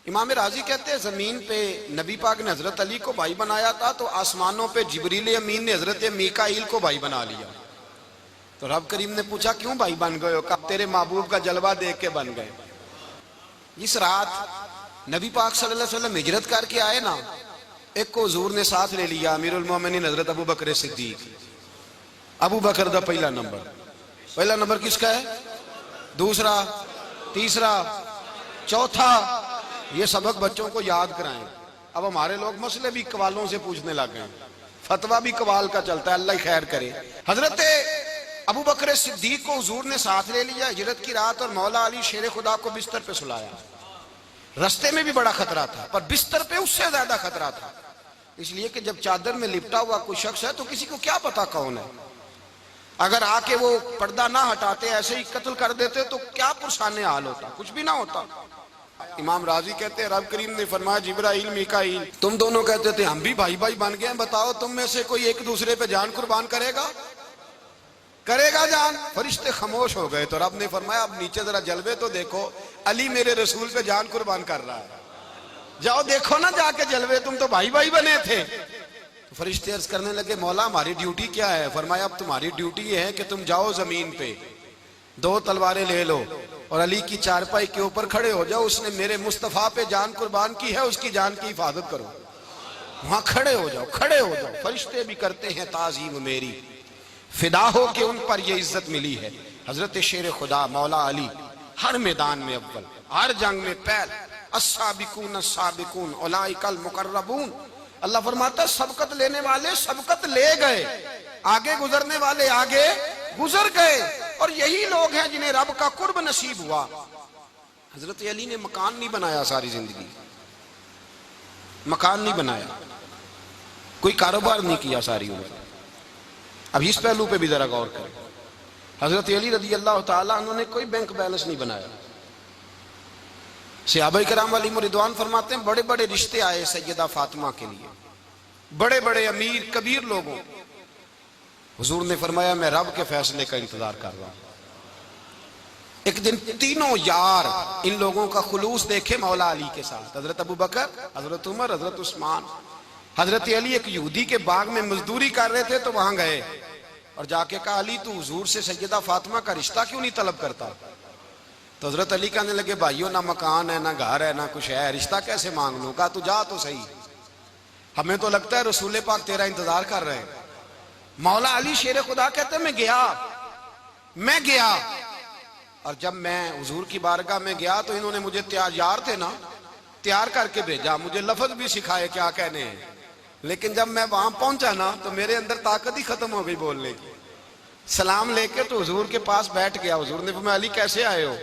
امام راضی کہتے ہیں زمین پہ نبی پاک نے حضرت علی کو بھائی بنایا تھا تو آسمانوں پہ جبریل امین نے حضرت میکائیل کو بھائی بنا لیا۔ تو رب کریم نے پوچھا کیوں بھائی بن گئے ہو؟ کہا تیرے محبوب کا جلوہ دیکھ کے بن گئے۔ اس رات نبی پاک صلی اللہ علیہ وسلم ہجرت کر کے آئے نا، ایک کو حضور نے ساتھ لے لیا، امیر المومنین حضرت ابو بکر صدیق۔ ابو بکر دا پہلا نمبر کس کا ہے؟ دوسرا، تیسرا، چوتھا۔ یہ سبق بچوں کو یاد کرائیں۔ اب ہمارے لوگ مسئلے بھی قوالوں سے پوچھنے لگ گئے، فتویٰ بھی قوال کا چلتا ہے، اللہ ہی خیر کرے۔ حضرت ابو بکر صدیق کو حضور نے ساتھ لے لیا ہجرت کی رات، اور مولا علی شیر خدا کو بستر پہ سلایا۔ رستے میں بھی بڑا خطرہ تھا پر بستر پہ اس سے زیادہ خطرہ تھا، اس لیے کہ جب چادر میں لپٹا ہوا کوئی شخص ہے تو کسی کو کیا پتا کون ہے، اگر آ کے وہ پردہ نہ ہٹاتے ایسے ہی قتل کر دیتے تو کیا پرسان حال ہوتا، کچھ بھی نہ ہوتا۔ امام راضی کہتے ہیں رب کریم نے فرمایا جبرائیل میکائیل تم دونوں کہتے تھے ہم بھی بھائی بھائی بن گئے ہیں، بتاؤ تم میں سے کوئی ایک دوسرے پہ جان قربان کرے گا جان؟ فرشتے خاموش ہو گئے تو رب نے فرمایا اب نیچے ذرا جلوے تو دیکھو، علی میرے رسول پہ جان قربان کر رہا ہے، جاؤ دیکھو نا جا کے جلوے، تم تو بھائی بھائی بنے تھے۔ فرشتے عرض کرنے لگے مولا ہماری ڈیوٹی کیا ہے؟ فرمایا اب تمہاری ڈیوٹی یہ ہے کہ تم جاؤ زمین پہ 2 تلواریں لے لو اور علی کی چارپائی کے اوپر کھڑے ہو جاؤ، اس نے میرے مصطفیٰ پہ جان قربان کی ہے، اس کی جان کی حفاظت کرو۔ وہاں کھڑے ہو جاؤ۔ فرشتے بھی کرتے ہیں تعظیم میری، فدا ہو کہ ان پر یہ عزت ملی ہے۔ حضرت شیر خدا مولا علی ہر میدان میں اول، ہر جنگ میں پہل، السابقون السابقون اولئک المقربون۔ اللہ فرماتا ہے سبقت لینے والے سبقت لے گئے، آگے گزرنے والے آگے گزر گئے، اور یہی لوگ ہیں جنہیں رب کا قرب نصیب ہوا۔ حضرت علی نے مکان نہیں بنایا ساری زندگی، مکان نہیں بنایا، کوئی کاروبار نہیں کیا ساری عمر۔ اب اس پہلو پہ بھی ذرا غور کریں، حضرت علی رضی اللہ تعالیٰ عنہ نے کوئی بینک بیلنس نہیں بنایا۔ صحابہ کرام علیہم رضوان فرماتے ہیں بڑے بڑے رشتے آئے سیدہ فاطمہ کے لیے، بڑے بڑے امیر کبیر لوگوں، حضور نے فرمایا میں رب کے فیصلے کا انتظار کر رہا ہوں۔ ایک دن تینوں یار ان لوگوں کا خلوص دیکھے مولا علی کے ساتھ، حضرت ابوبکر، حضرت عمر، حضرت عثمان۔ حضرت علی ایک یہودی کے باغ میں مزدوری کر رہے تھے تو وہاں گئے اور جا کے کہا علی تو حضور سے سیدہ فاطمہ کا رشتہ کیوں نہیں طلب کرتا؟ تو حضرت علی کہنے لگے بھائیو نہ مکان ہے نہ گھر ہے نہ کچھ ہے، رشتہ کیسے مانگ لوں؟ کہا تو جا تو صحیح، ہمیں تو لگتا ہے رسول پاک تیرا انتظار کر رہے ہیں۔ مولا علی شیر خدا کہتے ہیں میں گیا اور جب میں حضور کی بارگاہ میں گیا تو انہوں نے مجھے یار تھے نا تیار کر کے بھیجا، مجھے لفظ بھی سکھائے کیا کہنے ہیں، لیکن جب میں وہاں پہنچا نا تو میرے اندر طاقت ہی ختم ہو گئی بولنے کی۔ سلام لے کے تو حضور کے پاس بیٹھ گیا، حضور نے فرمایا علی کیسے آئے ہو؟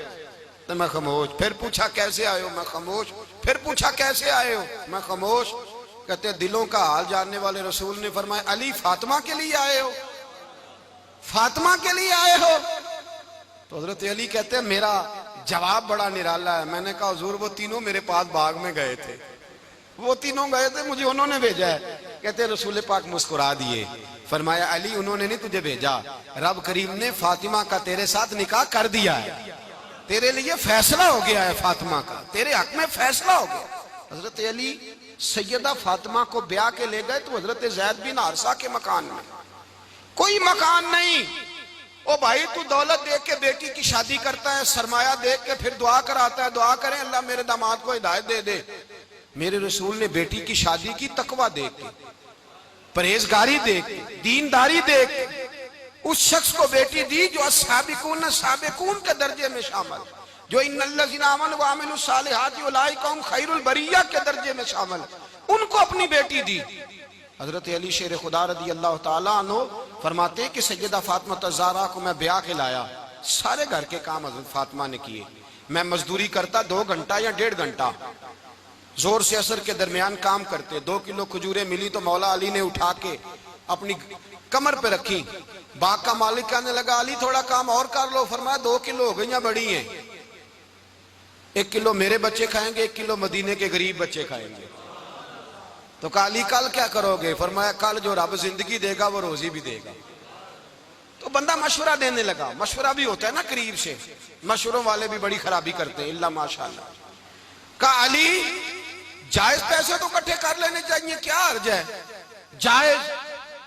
تو میں خاموش، پھر پوچھا کیسے آئے ہو؟ میں خاموش، پھر پوچھا کیسے آئے ہو؟ میں خاموش۔ کہتے دلوں کا حال جاننے والے رسول نے فرمایا علی فاطمہ کے لیے آئے ہو؟ فاطمہ کے لیے آئے ہو؟ تو حضرت علی کہتے ہیں میرا جواب بڑا نرالا ہے۔ میں نے کہا حضور وہ تینوں میرے پاس باغ میں گئے تھے، وہ تینوں گئے تھے، مجھے انہوں نے بھیجا ہے۔ کہتے ہیں رسول پاک مسکرا دیے، فرمایا علی انہوں نے نہیں تجھے بھیجا، رب کریم نے فاطمہ کا تیرے ساتھ نکاح کر دیا ہے، تیرے لیے فیصلہ ہو گیا ہے فاطمہ کا، تیرے حق میں فیصلہ ہو گیا۔ حضرت علی سیدہ فاطمہ کو بیاہ کے لے گئے تو حضرت زید بن حارثہ کے مکان میں، کوئی مکان نہیں۔ او بھائی تو دولت دیکھ کے بیٹی کی شادی کرتا ہے، سرمایہ دیکھ کے پھر دعا کراتا ہے، دعا کریں اللہ میرے داماد کو ہدایت دے دے۔ میرے رسول نے بیٹی کی شادی کی تقوی دیکھ کے، پرہیزگاری دیکھ کے، دینداری دیکھ کے، اس شخص کو بیٹی دی جو السابقون سابقون کے درجے میں شامل، جو ان الذین آمنوا وعملوا الصالحات اولئک هم خیر البریہ کے درجے میں شامل، ان کو اپنی بیٹی دی۔ حضرت علی شیر خدا رضی اللہ تعالیٰ عنہ فرماتے ہیں کہ سیدہ فاطمہ الزہرا کو میں بیاہ کے لایا، سارے گھر کے کام حضرت فاطمہ نے کیے، میں مزدوری کرتا 2 گھنٹہ یا 1.5 گھنٹہ، زور سے عصر کے درمیان کام کرتے، 2 کلو کھجوریں ملی تو مولا علی نے اٹھا کے اپنی کمر پہ رکھی۔ باغ کا مالک کہنے لگا علی تھوڑا کام اور کر لو، فرمایا 2 کلو ہو گئی یا بڑی ہیں، 1 کلو میرے بچے کھائیں گے، 1 کلو مدینے کے غریب بچے کھائیں گے۔ تو کہا علی کل کیا کرو گے؟ فرمایا کل جو رب زندگی دے گا وہ روزی بھی دے گا۔ تو بندہ مشورہ دینے لگا، مشورہ بھی ہوتا ہے نا قریب سے، مشوروں والے بھی بڑی خرابی کرتے ہیں اللہ ماشاءاللہ۔ کہا علی جائز پیسے تو کٹھے کر لینے چاہیے، کیا حرج ہے،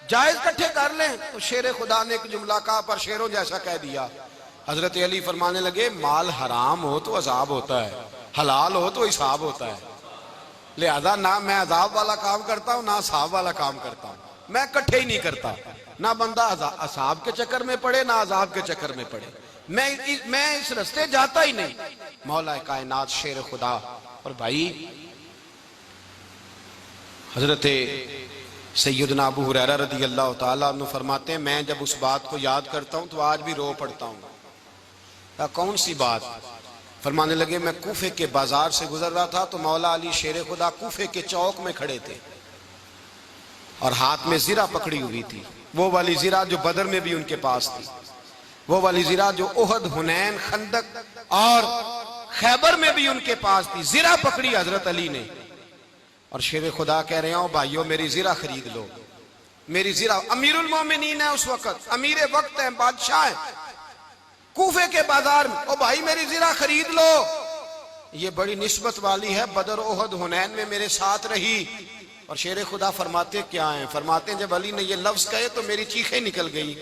جائز کٹھے کر لیں۔ تو شیر خدا نے ایک جملہ کہا پر شیروں جیسا کہہ دیا۔ حضرت علی فرمانے لگے مال حرام ہو تو عذاب ہوتا ہے، حلال ہو تو حساب ہوتا ہے، لہذا نہ میں عذاب والا کام کرتا ہوں نہ حساب والا کام کرتا ہوں، میں کٹھے ہی نہیں کرتا، نہ بندہ عذاب کے چکر میں پڑے نہ عذاب کے چکر میں پڑے، میں اس رستے جاتا ہی نہیں۔ مولا کائنات شیر خدا۔ اور بھائی حضرت سیدنا ابو ہریرہ رضی اللہ تعالیٰ عنہ فرماتے ہیں میں جب اس بات کو یاد کرتا ہوں تو آج بھی رو پڑتا ہوں۔ کون سی بات؟ فرمانے لگے میں کوفے کے بازار سے گزر رہا تھا تو مولا علی شیر خدا کوفے کے چوک میں کھڑے تھے اور ہاتھ میں زرہ پکڑی ہوئی تھی، وہ والی زرہ جو بدر میں بھی ان کے پاس تھی، وہ والی زرہ جو احد، حنین، خندق اور خیبر میں بھی ان کے پاس تھی، زرہ پکڑی حضرت علی نے اور شیر خدا کہہ رہے ہیں بھائیو میری زرہ خرید لو، میری زرہ۔ امیر المومنین ہے اس وقت، امیر وقت ہے، بادشاہ ہے، کوفے کے بازار میں، او بھائی میری زرہ خرید لو، یہ بڑی نسبت والی ہے، بدر، احد، حنین میں میرے ساتھ رہی۔ اور شیر خدا فرماتے کیا ہیں؟ فرماتے ہیں جب علی نے یہ لفظ کہے تو میری چیخیں نکل گئی۔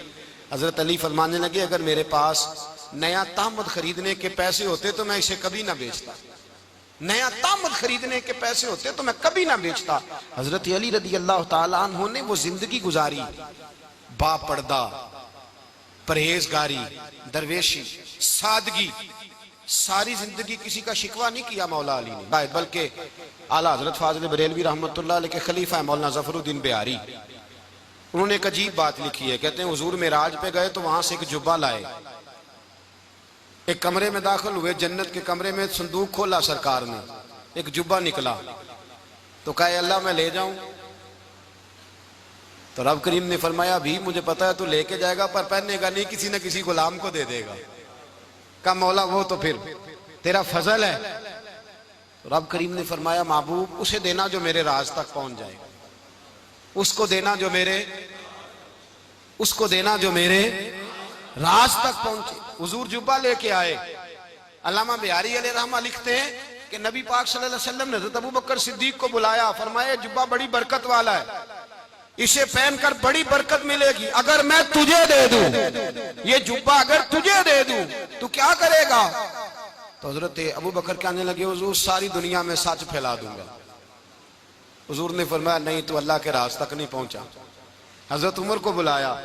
حضرت علی فرمانے لگے اگر میرے پاس نیا تامد خریدنے کے پیسے ہوتے تو میں اسے کبھی نہ بیچتا، نیا تامد خریدنے کے پیسے ہوتے تو میں کبھی نہ بیچتا۔ حضرت علی رضی اللہ تعالیٰ عنہ نے وہ زندگی گزاری، با پردہ، پرہیزگاری، درویشی، سادگی، ساری زندگی کسی کا شکوہ نہیں کیا مولا علی نے، بلکہ اعلیٰ حضرت فاضل بریلوی رحمۃ اللہ علیہ کے خلیفہ مولانا ظفر الدین بہاری، انہوں نے ایک عجیب بات لکھی ہے، کہتے ہیں حضور معراج پہ گئے تو وہاں سے ایک جبہ لائے، ایک کمرے میں داخل ہوئے، جنت کے کمرے میں، صندوق کھولا سرکار نے، ایک جبہ نکلا تو کہا اے اللہ میں لے جاؤں؟ تو رب کریم نے فرمایا ابھی مجھے پتا ہے تو لے کے جائے گا پر پہننے گا نہیں، کسی نہ کسی غلام کو دے دے گا۔ کہا مولا وہ تو پھر تیرا فضل ہے۔ تو رب کریم نے فرمایا محبوب اسے دینا جو میرے راز تک پہنچ جائے، اس کو دینا جو میرے راز تک پہنچے۔ حضور جبہ لے کے آئے۔ علامہ بہاری علیہ رحمہ لکھتے ہیں کہ نبی پاک صلی اللہ علیہ وسلم نے حضرت ابوبکر صدیق کو بلایا، فرمایا جبہ بڑی برکت والا ہے، اسے پہن کر بڑی برکت ملے گی، اگر میں تجھے دے دوں، یہ جبہ اگر تجھے دے دوں تو کیا کرے گا؟ تو حضرت ابوبکر کہنے لگے حضور ساری دنیا میں سچ پھیلا دوں گا۔ حضور نے فرمایا نہیں تو اللہ کے راز تک نہیں پہنچا۔ حضرت عمر کو بلایا،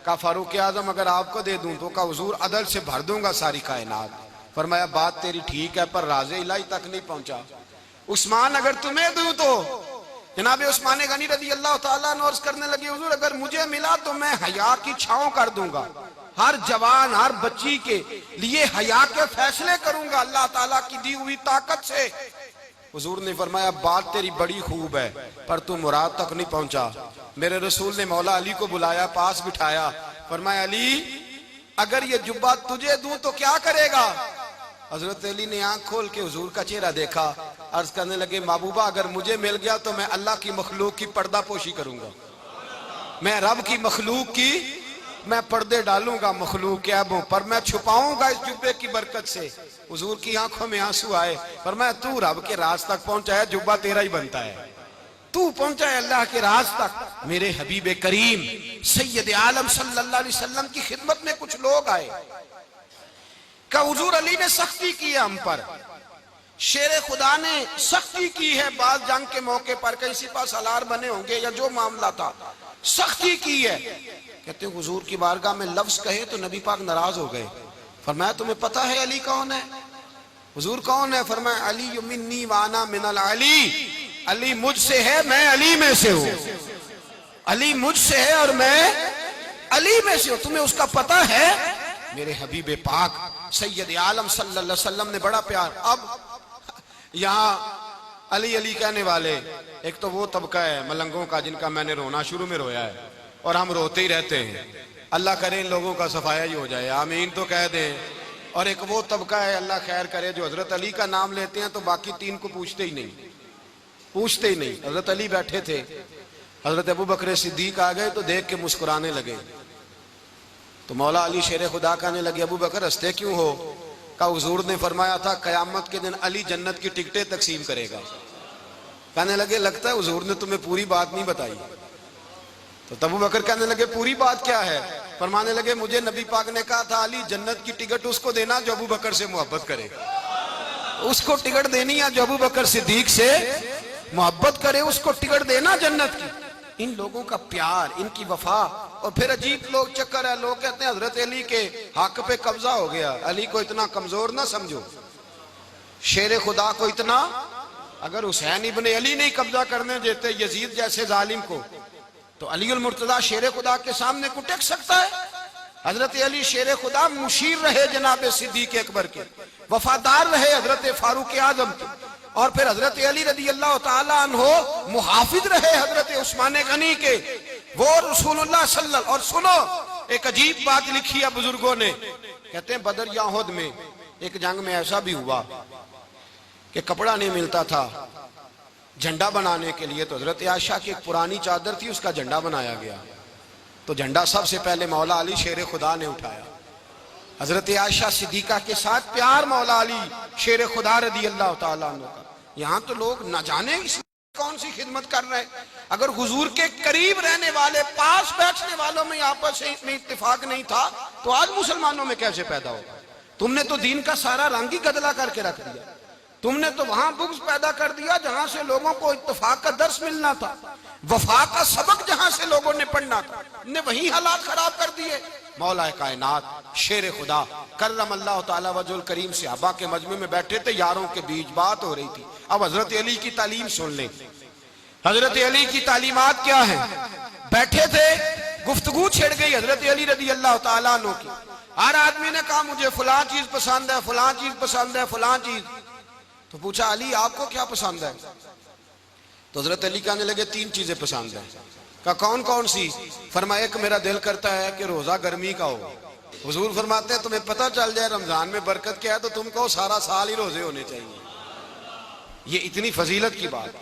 کہا فاروق اعظم اگر آپ کو دے دوں تو کہا حضور عدل سے بھر دوں گا ساری کائنات۔ فرمایا بات تیری ٹھیک ہے پر راز الہی تک نہیں پہنچا۔ عثمان اگر تمہیں دوں تو جناب عثمان غنی رضی اللہ تعالیٰ عنہ عرض کرنے لگے حضور اگر مجھے ملا تو میں حیا کی چھاؤں کر دوں گا، ہر جوان ہر بچی کے لیے حیا کے فیصلے کروں گا اللہ تعالیٰ کی دی ہوئی طاقت سے۔ حضور نے فرمایا بات تیری بڑی خوب ہے پر تو مراد تک نہیں پہنچا۔ میرے رسول نے مولا علی کو بلایا، پاس بٹھایا، فرمایا علی اگر یہ جبہ تجھے دوں تو کیا کرے گا؟ حضرت علی نے آنکھ کھول کے حضور کا چہرہ دیکھا، عرض کرنے لگے محبوبہ اگر مجھے مل گیا تو میں اللہ کی مخلوق کی پردہ پوشی کروں گا، میں رب کی مخلوق کی میں پردے ڈالوں گا مخلوق کے عیبوں پر، میں چھپاؤں گا اس جبے کی برکت سے۔ حضور کی آنکھوں میں آنسو آئے، فرمایا تو رب کے راز تک پہنچا ہے، جبہ تیرا ہی بنتا ہے، تو پہنچا ہے اللہ کے راز تک۔ میرے حبیب کریم سید عالم صلی اللہ علیہ وسلم کی خدمت میں کچھ لوگ آئے، کہ حضور علی نے سختی کی ہے ہم پر، شیر خدا نے سختی کی ہے، بعض جنگ کے موقع پر کہیں سپاہ سالار بنے ہوں گے یا جو معاملہ تھا سختی کی ہے۔ کہتے ہیں حضور کی بارگاہ میں لفظ کہے تو نبی پاک ناراض ہو گئے۔ فرمایا تمہیں پتا ہے علی کون ہے؟ حضور کون ہے؟ فرمایا علی منی وانا من العلی، علی مجھ سے ہے میں علی میں سے ہوں، علی مجھ سے ہے اور میں علی میں سے ہوں، تمہیں اس کا پتہ ہے؟ میرے حبیب پاک سید عالم صلی اللہ علیہ وسلم نے بڑا پیار۔ اب یہاں علی علی کہنے والے ایک تو وہ طبقہ ہے ملنگوں کا جن کا میں نے رونا شروع میں رویا ہے اور ہم روتے ہی رہتے ہیں، اللہ کرے ان لوگوں کا صفایا ہی ہو جائے، آمین تو کہہ دیں۔ اور ایک وہ طبقہ ہے اللہ خیر کرے جو حضرت علی کا نام لیتے ہیں تو باقی تین کو پوچھتے ہی نہیں۔ حضرت علی بیٹھے تھے، حضرت ابوبکر صدیق آ گئے تو دیکھ کے مسکرانے لگے، تو مولا علی شیر خدا کہنے لگے ابوبکر ہنستے کیوں ہو؟ کہا حضور نے فرمایا تھا قیامت کے دن علی جنت کی ٹکٹیں تقسیم کرے گا۔ کہنے لگے لگتا ہے حضور نے تمہیں پوری بات نہیں بتائی۔ تو ابوبکر کہنے لگے پوری بات کیا ہے؟ فرمانے لگے مجھے نبی پاک نے کہا تھا علی جنت کی ٹکٹ اس کو دینا جو ابوبکر سے محبت کرے، اس کو ٹکٹ دینی ہے جو ابوبکر صدیق سے محبت کرے، اس کو ٹکٹ دینا جنت کی۔ ان لوگوں کا پیار، ان کی وفا۔ اور پھر عجیب لوگ چکر ہے، لوگ کہتے ہیں حضرت علی کے حق پہ قبضہ ہو گیا، علی کو اتنا کمزور نہ سمجھو، شیر خدا کو اتنا، اگر حسین ابن علی نہیں قبضہ کرنے دیتے یزید جیسے ظالم کو تو علی المرتضیٰ شیر خدا کے سامنے کو ٹک سکتا ہے؟ حضرت علی شیر خدا مشیر رہے جناب صدیق اکبر کے، وفادار رہے حضرت فاروق اعظم کے، اور پھر حضرت علی رضی اللہ تعالیٰ عنہ محافظ رہے حضرت عثمان غنی کے، وہ رسول اللہ صلی اللہ۔ اور سنو ایک عجیب بات لکھی ہے بزرگوں نے، کہتے ہیں بدر یا احد میں ایک جنگ میں ایسا بھی ہوا کہ کپڑا نہیں ملتا تھا جھنڈا بنانے کے لیے، تو حضرت عائشہ کی ایک پرانی چادر تھی، اس کا جھنڈا بنایا گیا، تو جھنڈا سب سے پہلے مولا علی شیر خدا نے اٹھایا۔ حضرت عائشہ صدیقہ کے ساتھ پیار مولا علی شیر خدا رضی اللہ تعالیٰ عنہ کا۔ یہاں تو لوگ نہ جانے اس کون سی خدمت کر رہے ہیں، اگر حضور کے قریب رہنے والے پاس بیٹھنے والوں میں آپس میں اتفاق نہیں تھا تو آج مسلمانوں میں کیسے پیدا ہوگا؟ تم نے تو دین کا سارا رنگ ہی گدلا کر کے رکھ دیا، تم نے تو وہاں بغض پیدا کر دیا جہاں سے لوگوں کو اتفاق کا درس ملنا تھا، وفا کا سبق جہاں سے لوگوں نے پڑھنا تھا، نے وہی حالات خراب کر دیے۔ مولا کائنات شیر خدا کرم اللہ تعالیٰ وجہ الکریم صحابہ کے مجمع میں بیٹھے تھے، یاروں کے بیچ بات ہو رہی تھی۔ اب حضرت علی کی تعلیم سن لیں، حضرت علی کی تعلیمات کیا ہیں؟ بیٹھے تھے گفتگو چھڑ گئی حضرت علی رضی اللہ تعالیٰ عنہ کی. ہر آدمی نے کہا مجھے فلاں چیز پسند ہے، فلاں چیز پسند ہے، فلاں چیز. تو پوچھا علی آپ کو کیا پسند ہے؟ تو حضرت علی کہنے لگے 3 چیزیں پسند ہیں. کہا کون کون سی؟ فرمایا ایک میرا دل کرتا ہے کہ روزہ گرمی کا ہو. حضور فرماتے ہیں تمہیں پتہ چل جائے رمضان میں برکت کیا ہے تو تم کو سارا سال ہی روزے ہونے چاہیے. یہ اتنی فضیلت کی بات.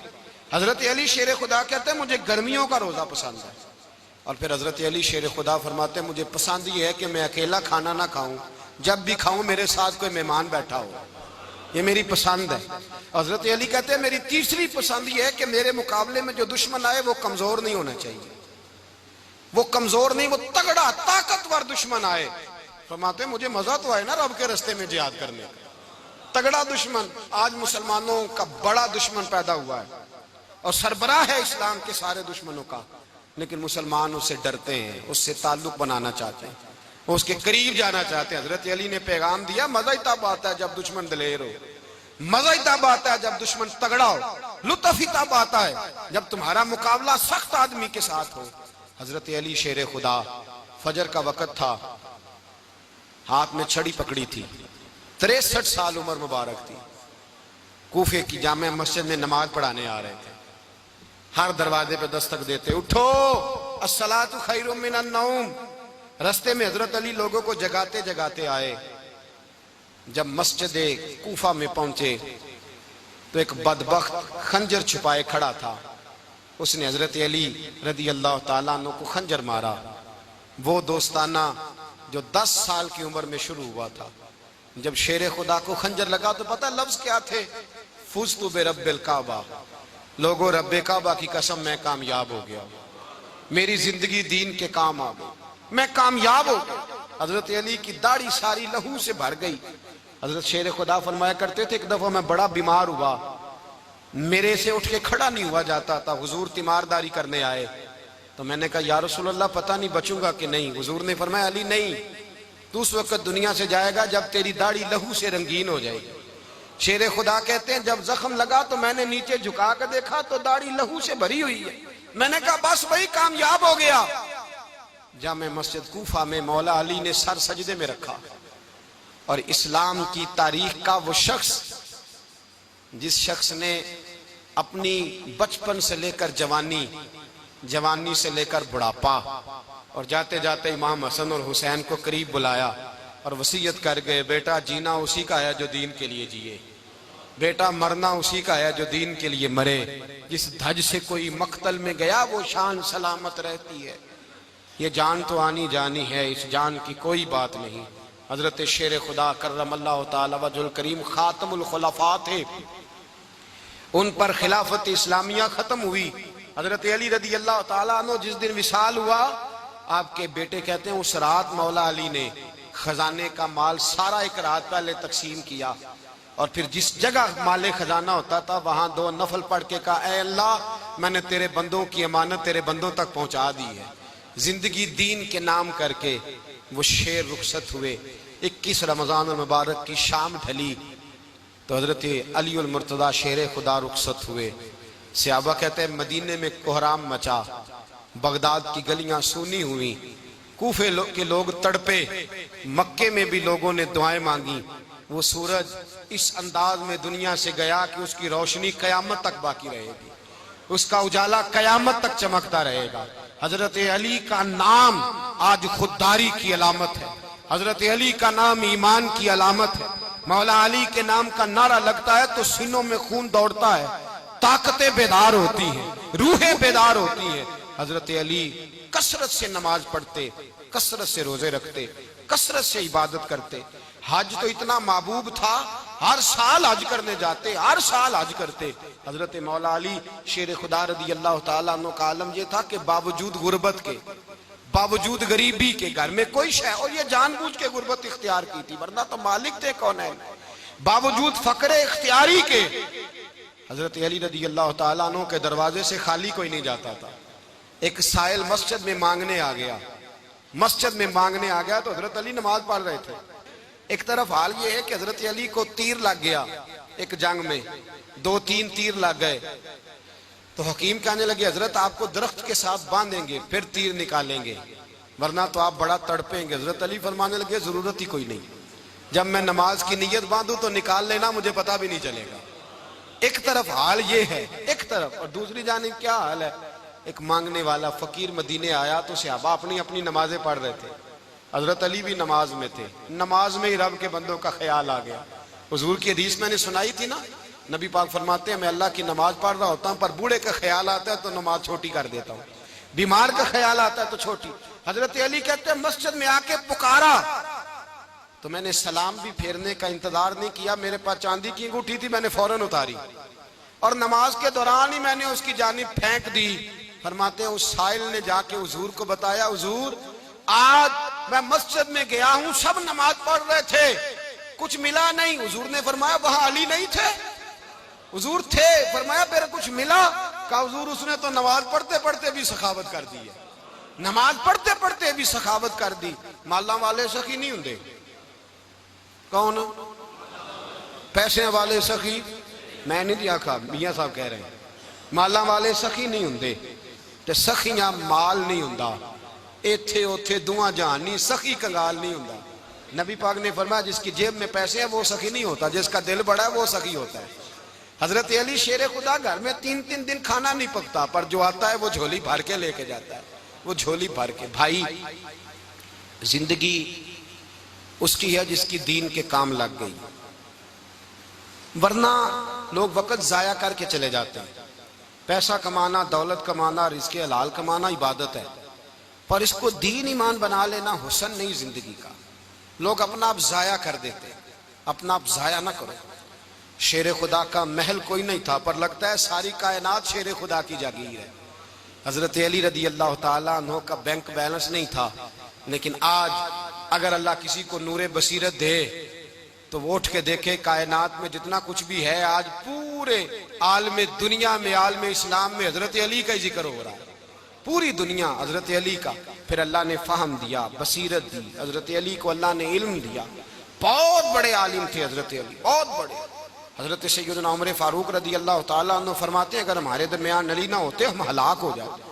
حضرت علی شیر خدا کہتے ہیں مجھے گرمیوں کا روزہ پسند ہے. اور پھر حضرت علی شیر خدا فرماتے ہیں مجھے پسند یہ ہے کہ میں اکیلا کھانا نہ کھاؤں، جب بھی کھاؤں میرے ساتھ کوئی مہمان بیٹھا ہو. یہ میری پسند ہے. حضرت علی کہتے ہیں میری تیسری پسند یہ ہے کہ میرے مقابلے میں جو دشمن آئے وہ کمزور نہیں ہونا چاہیے. وہ کمزور نہیں، وہ تگڑا طاقتور دشمن آئے. فرماتے ہیں مجھے مزہ تو آئے نا رب کے رستے میں جہاد کرنے کا. تگڑا دشمن. آج مسلمانوں کا بڑا دشمن پیدا ہوا ہے اور سربراہ ہے اسلام کے سارے دشمنوں کا، لیکن مسلمان اس سے ڈرتے ہیں، اس سے تعلق بنانا چاہتے ہیں، اس کے قریب جانا چاہتے ہیں. حضرت علی نے پیغام دیا مزہ ہی تب آتا ہے جب دشمن دلیر ہو، مزہ ہی تب آتا ہے جب دشمن تگڑا ہو، لطف ہی تب آتا ہے جب تمہارا مقابلہ سخت آدمی کے ساتھ ہو. حضرت علی شیر خدا. فجر کا وقت تھا، ہاتھ میں چھڑی پکڑی تھی، 63 سال عمر مبارک تھی. کوفے کی جامع مسجد میں نماز پڑھانے آ رہے تھے. ہر دروازے پہ دستک دیتے اٹھو الصلاۃ خیر من النوم. رستے میں حضرت علی لوگوں کو جگاتے جگاتے آئے. جب مسجد کوفہ میں پہنچے تو ایک بدبخت خنجر چھپائے کھڑا تھا. اس نے حضرت علی رضی اللہ تعالیٰ عنہ کو خنجر مارا. وہ دوستانہ جو 10 سال کی عمر میں شروع ہوا تھا. جب شیر خدا کو خنجر لگا تو پتہ لفظ کیا تھے؟ فزت برب الکعبہ. لوگوں رب کعبہ کی قسم میں کامیاب ہو گیا، میری زندگی دین کے کام آ گئی، میں کامیاب ہو گیا. حضرت علی کی داڑھی ساری لہو سے بھر گئی. حضرت شیر خدا فرمایا کرتے تھے ایک دفعہ میں بڑا بیمار ہوا، میرے سے اٹھ کے کھڑا نہیں ہوا جاتا تھا. حضور تیمارداری کرنے آئے تو میں نے کہا یا رسول اللہ پتہ نہیں بچوں گا کہ نہیں. حضور نے فرمایا علی نہیں، تو اس وقت دنیا سے جائے گا جب تیری داڑھی لہو سے رنگین ہو جائے گی. شیر خدا کہتے ہیں جب زخم لگا تو میں نے نیچے جھکا کر دیکھا تو داڑھی لہو سے بھری ہوئی ہے. میں نے کہا بس وہی کامیاب ہو گیا. جامع مسجد کوفہ میں مولا علی نے سر سجدے میں رکھا اور اسلام کی تاریخ کا وہ شخص جس شخص نے اپنی بچپن سے لے کر جوانی، جوانی سے لے کر بڑھاپا اور جاتے جاتے امام حسن اور حسین کو قریب بلایا اور وصیت کر گئے بیٹا جینا اسی کا ہے جو دین کے لیے جیے، بیٹا مرنا اسی کا ہے جو دین کے لیے مرے. جس دھج سے کوئی مقتل میں گیا وہ شان سلامت رہتی ہے. یہ جان تو آنی جانی ہے، اس جان کی کوئی بات نہیں. حضرت شیر خدا کرم اللہ تعالی وجہ الکریم خاتم الخلفاء تھے. ان پر خلافت اسلامیہ ختم ہوئی. حضرت علی رضی اللہ تعالیٰ عنہ جس دن وصال ہوا، آپ کے بیٹے کہتے ہیں اس رات مولا علی نے خزانے کا مال سارا ایک رات پہلے تقسیم کیا اور پھر جس جگہ مال خزانہ ہوتا تھا وہاں 2 نفل پڑھ کے کہا اے اللہ میں نے تیرے بندوں کی امانت تیرے بندوں تک پہنچا دی ہے. زندگی دین کے نام کر کے وہ شیر رخصت ہوئے. 21 رمضان المبارک کی شام ڈھلی تو حضرت علی المرتضی شیر خدا رخصت ہوئے. صحابہ کہتے ہیں مدینے میں کوہرام مچا، بغداد کی گلیاں سونی ہوئی، کوفے کے لوگ تڑپے، مکے میں بھی لوگوں نے دعائیں مانگی. وہ سورج اس انداز میں دنیا سے گیا کہ اس کی روشنی قیامت تک باقی رہے گی، اس کا اجالا قیامت تک چمکتا رہے گا. حضرت علی کا نام آج خودداری کی علامت ہے، حضرت علی کا نام ایمان کی علامت ہے. مولا علی کے نام کا نعرہ لگتا ہے تو سینوں میں خون دوڑتا ہے، طاقتیں بیدار ہوتی ہیں، روحیں بیدار ہوتی ہیں. حضرت علی کثرت سے نماز پڑھتے، کثرت سے روزے رکھتے، کثرت سے عبادت کرتے. حج تو اتنا محبوب تھا ہر سال حج کرنے جاتے، ہر سال حج کرتے. حضرت مولا علی شیر خدا رضی اللہ تعالیٰ عنہ کا عالم یہ تھا کہ باوجود غربت کے، باوجود غریبی کے، گھر میں کوئی شے، اور یہ جان بوجھ کے غربت اختیار کی تھی ورنہ تو مالک تھے کون ہے، باوجود فقر اختیاری کے حضرت علی رضی اللہ تعالیٰ عنہ کے دروازے سے خالی کوئی نہیں جاتا تھا. ایک سائل مسجد میں مانگنے آ گیا، مسجد میں مانگنے آ گیا تو حضرت علی نماز پڑھ رہے تھے. ایک طرف حال یہ ہے کہ حضرت علی کو تیر لگ گیا ایک جنگ میں، 2-3 تیر لگ گئے تو حکیم کہنے لگے حضرت آپ کو درخت کے ساتھ باندھیں گے پھر تیر نکالیں گے ورنہ تو آپ بڑا تڑپیں گے. حضرت علی فرمانے لگے ضرورت ہی کوئی نہیں, جب میں نماز کی نیت باندھوں تو نکال لینا, مجھے پتہ بھی نہیں چلے گا. ایک طرف حال یہ ہے, ایک طرف, اور دوسری جانب کیا حال ہے. ایک مانگنے والا فقیر مدینے آیا تو صحابہ اپنی اپنی نمازیں پڑھ رہے تھے, حضرت علی بھی نماز میں تھے. نماز میں ہی رب کے بندوں کا خیال آ گیا. حضور کی حدیث میں نے سنائی تھی نا, نبی پاک فرماتے ہیں میں اللہ کی نماز پڑھ رہا ہوتا ہوں پر بوڑھے کا خیال آتا ہے تو نماز چھوٹی کر دیتا ہوں, بیمار کا خیال آتا ہے تو چھوٹی. حضرت علی کہتے ہیں مسجد میں آ کے پکارا تو میں نے سلام بھی پھیرنے کا انتظار نہیں کیا, میرے پاس چاندی کی انگوٹھی تھی, میں نے فوراً اتاری اور نماز کے دوران ہی میں نے اس کی جانب پھینک دی. فرماتے ہیں اس سائل نے جا کے حضور کو بتایا, حضور آج میں مسجد میں گیا ہوں, سب نماز پڑھ رہے تھے, کچھ ملا نہیں. حضور نے فرمایا وہاں علی نہیں تھے؟ حضور تھے. فرمایا پھر کچھ ملا؟ کہا حضور اس نے تو نماز پڑھتے پڑھتے بھی سخاوت کر دی ہے, نماز پڑھتے پڑھتے بھی سخاوت کر دی. مالاں والے سخی نہیں ہوندے. کون؟ پیسے والے سخی میں نہیں دیا کہا, میاں صاحب کہہ رہے ہیں مالاں والے سخی نہیں ہوندے. تے سخیاں مال نہیں ہوندا, ایتھے اوتھے دعاں جہان نہیں, سخی کنگال نہیں ہوندا. نبی پاک نے فرمایا جس کی جیب میں پیسے ہیں وہ سخی نہیں ہوتا, جس کا دل بڑا ہے وہ سخی ہوتا ہے. حضرت علی شیر خدا گھر میں 3 دن کھانا نہیں پکتا, پر جو آتا ہے وہ جھولی بھر کے لے کے جاتا ہے, وہ جھولی بھر کے. بھائی زندگی اس کی ہے جس کی دین کے کام لگ گئی, ورنہ لوگ وقت ضائع کر کے چلے جاتے ہیں. پیسہ کمانا, دولت کمانا, رزق حلال کمانا عبادت ہے, پر اس کو دین ایمان بنا لینا حسن نہیں زندگی کا. لوگ اپنا آپ ضائع کر دیتے ہیں, اپنا آپ ضائع نہ کرو. شیر خدا کا محل کوئی نہیں تھا, پر لگتا ہے ساری کائنات شیر خدا کی جاگیر ہے. حضرت علی رضی اللہ تعالیٰ عنہ کا بینک بیلنس نہیں تھا, لیکن آج اگر اللہ کسی کو نور بصیرت دے تو وہ اٹھ کے دیکھے کائنات میں جتنا کچھ بھی ہے آج پورے عالم دنیا میں, عالم اسلام میں حضرت علی کا ہی ذکر ہو رہا ہے. پوری دنیا حضرت علی کا. پھر اللہ نے فہم دیا, بصیرت دی, حضرت علی کو اللہ نے علم دیا. بہت بڑے عالم تھے حضرت علی, بہت بڑے. حضرت سیدنا عمر فاروق رضی اللہ تعالیٰ عنہ فرماتے ہیں اگر ہمارے درمیان علی نہ ہوتے ہم ہلاک ہو جاتے.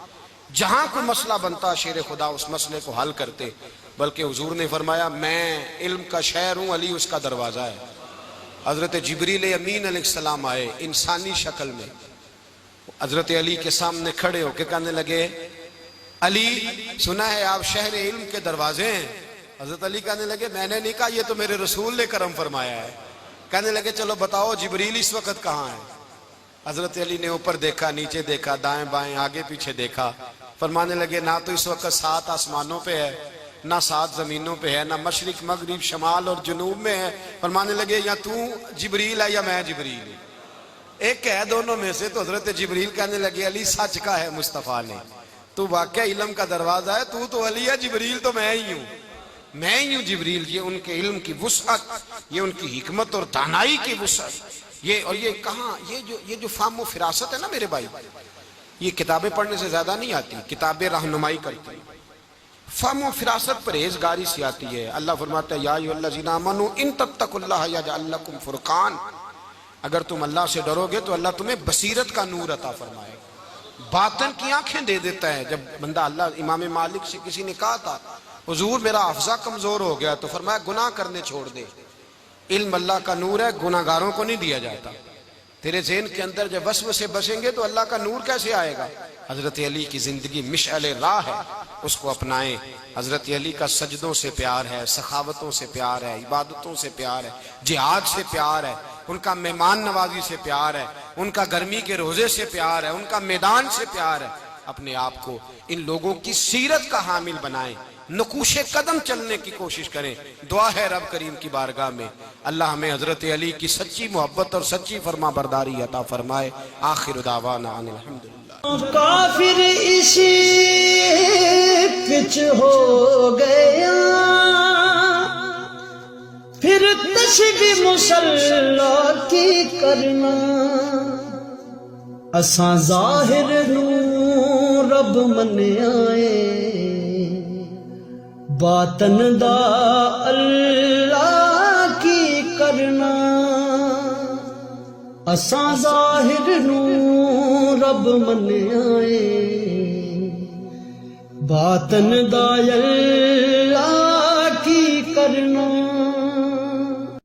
جہاں کوئی مسئلہ بنتا شیر خدا اس مسئلے کو حل کرتے. بلکہ حضور نے فرمایا میں علم کا شہر ہوں, علی اس کا دروازہ ہے. حضرت جبریل امین علیہ السلام آئے انسانی شکل میں, حضرت علی کے سامنے کھڑے ہو کے کہنے لگے علی سنا ہے آپ شہر علم کے دروازے ہیں. حضرت علی کہنے لگے میں نے نہیں کہا, یہ تو میرے رسول نے کرم فرمایا ہے. کہنے لگے چلو بتاؤ جبریل اس وقت کہاں ہے؟ حضرت علی نے اوپر دیکھا, نیچے دیکھا, دائیں بائیں, آگے پیچھے دیکھا. فرمانے لگے نہ تو اس وقت 7 آسمانوں پہ ہے, نہ 7 زمینوں پہ ہے, نہ مشرق مغرب شمال اور جنوب میں ہے. فرمانے لگے یا تو جبریل ہے یا میں جبریل ہوں, ایک ہے دونوں میں سے. تو حضرت جبریل کہنے لگے علی سچ کا ہے مصطفیٰ نے, تو واقعہ علم کا دروازہ ہے, تو علی ہے, جبریل تو میں ہی ہوں, میں ہی ہوں جبریل. یہ ان کے علم کی وسعت, یہ ان کی حکمت اور دانائی کی وسعت. یہ اور یہ کہاں, یہ جو فہم و فراست ہے نا میرے بھائی, یہ کتابیں پڑھنے سے زیادہ نہیں آتی, کتابیں رہنمائی کرتی ہیں. فہم و فراست پرہیزگاری سے آتی ہے. اللہ فرماتا ہے یا ایھا الذین آمنوا ان تتقوا اللہ یجعل لکم فرقان, اگر تم اللہ سے ڈرو گے تو اللہ تمہیں بصیرت کا نور عطا فرمائے, باطن کی آنکھیں دے دیتا ہے. جب بندہ اللہ امام مالک سے کسی نے کہا تھا حضور میرا حافظہ کمزور ہو گیا, تو فرمایا گناہ کرنے چھوڑ دے, علم اللہ کا نور ہے, گناہ گاروں کو نہیں دیا جاتا. تیرے ذہن کے اندر جب وسوسے بسیں گے تو اللہ کا نور کیسے آئے گا؟ حضرت علی کی زندگی مشعل راہ ہے, اس کو اپنائیں. حضرت علی کا سجدوں سے پیار ہے, سخاوتوں سے پیار ہے, عبادتوں سے پیار ہے, جہاد سے پیار ہے, ان کا مہمان نوازی سے پیار ہے, ان کا گرمی کے روزے سے پیار ہے, ان کا میدان سے پیار ہے. اپنے آپ کو ان لوگوں کی سیرت کا حامل بنائیں, نقوش قدم چلنے کی کوشش کریں. دعا ہے رب کریم کی بارگاہ میں اللہ ہمیں حضرت علی کی سچی محبت اور سچی فرما برداری عطا فرمائے. آخر دعوانا ان الحمدللہ. کافر اسی پچ ہو گیا, پھر تشبیہ مصلی کی کرنا, اساں ظاہر نو رب منیائے, باطن دا اللہ کی کرنا. اساں ظاہر نو رب منیا اے باطن دا اللہ کی کرنا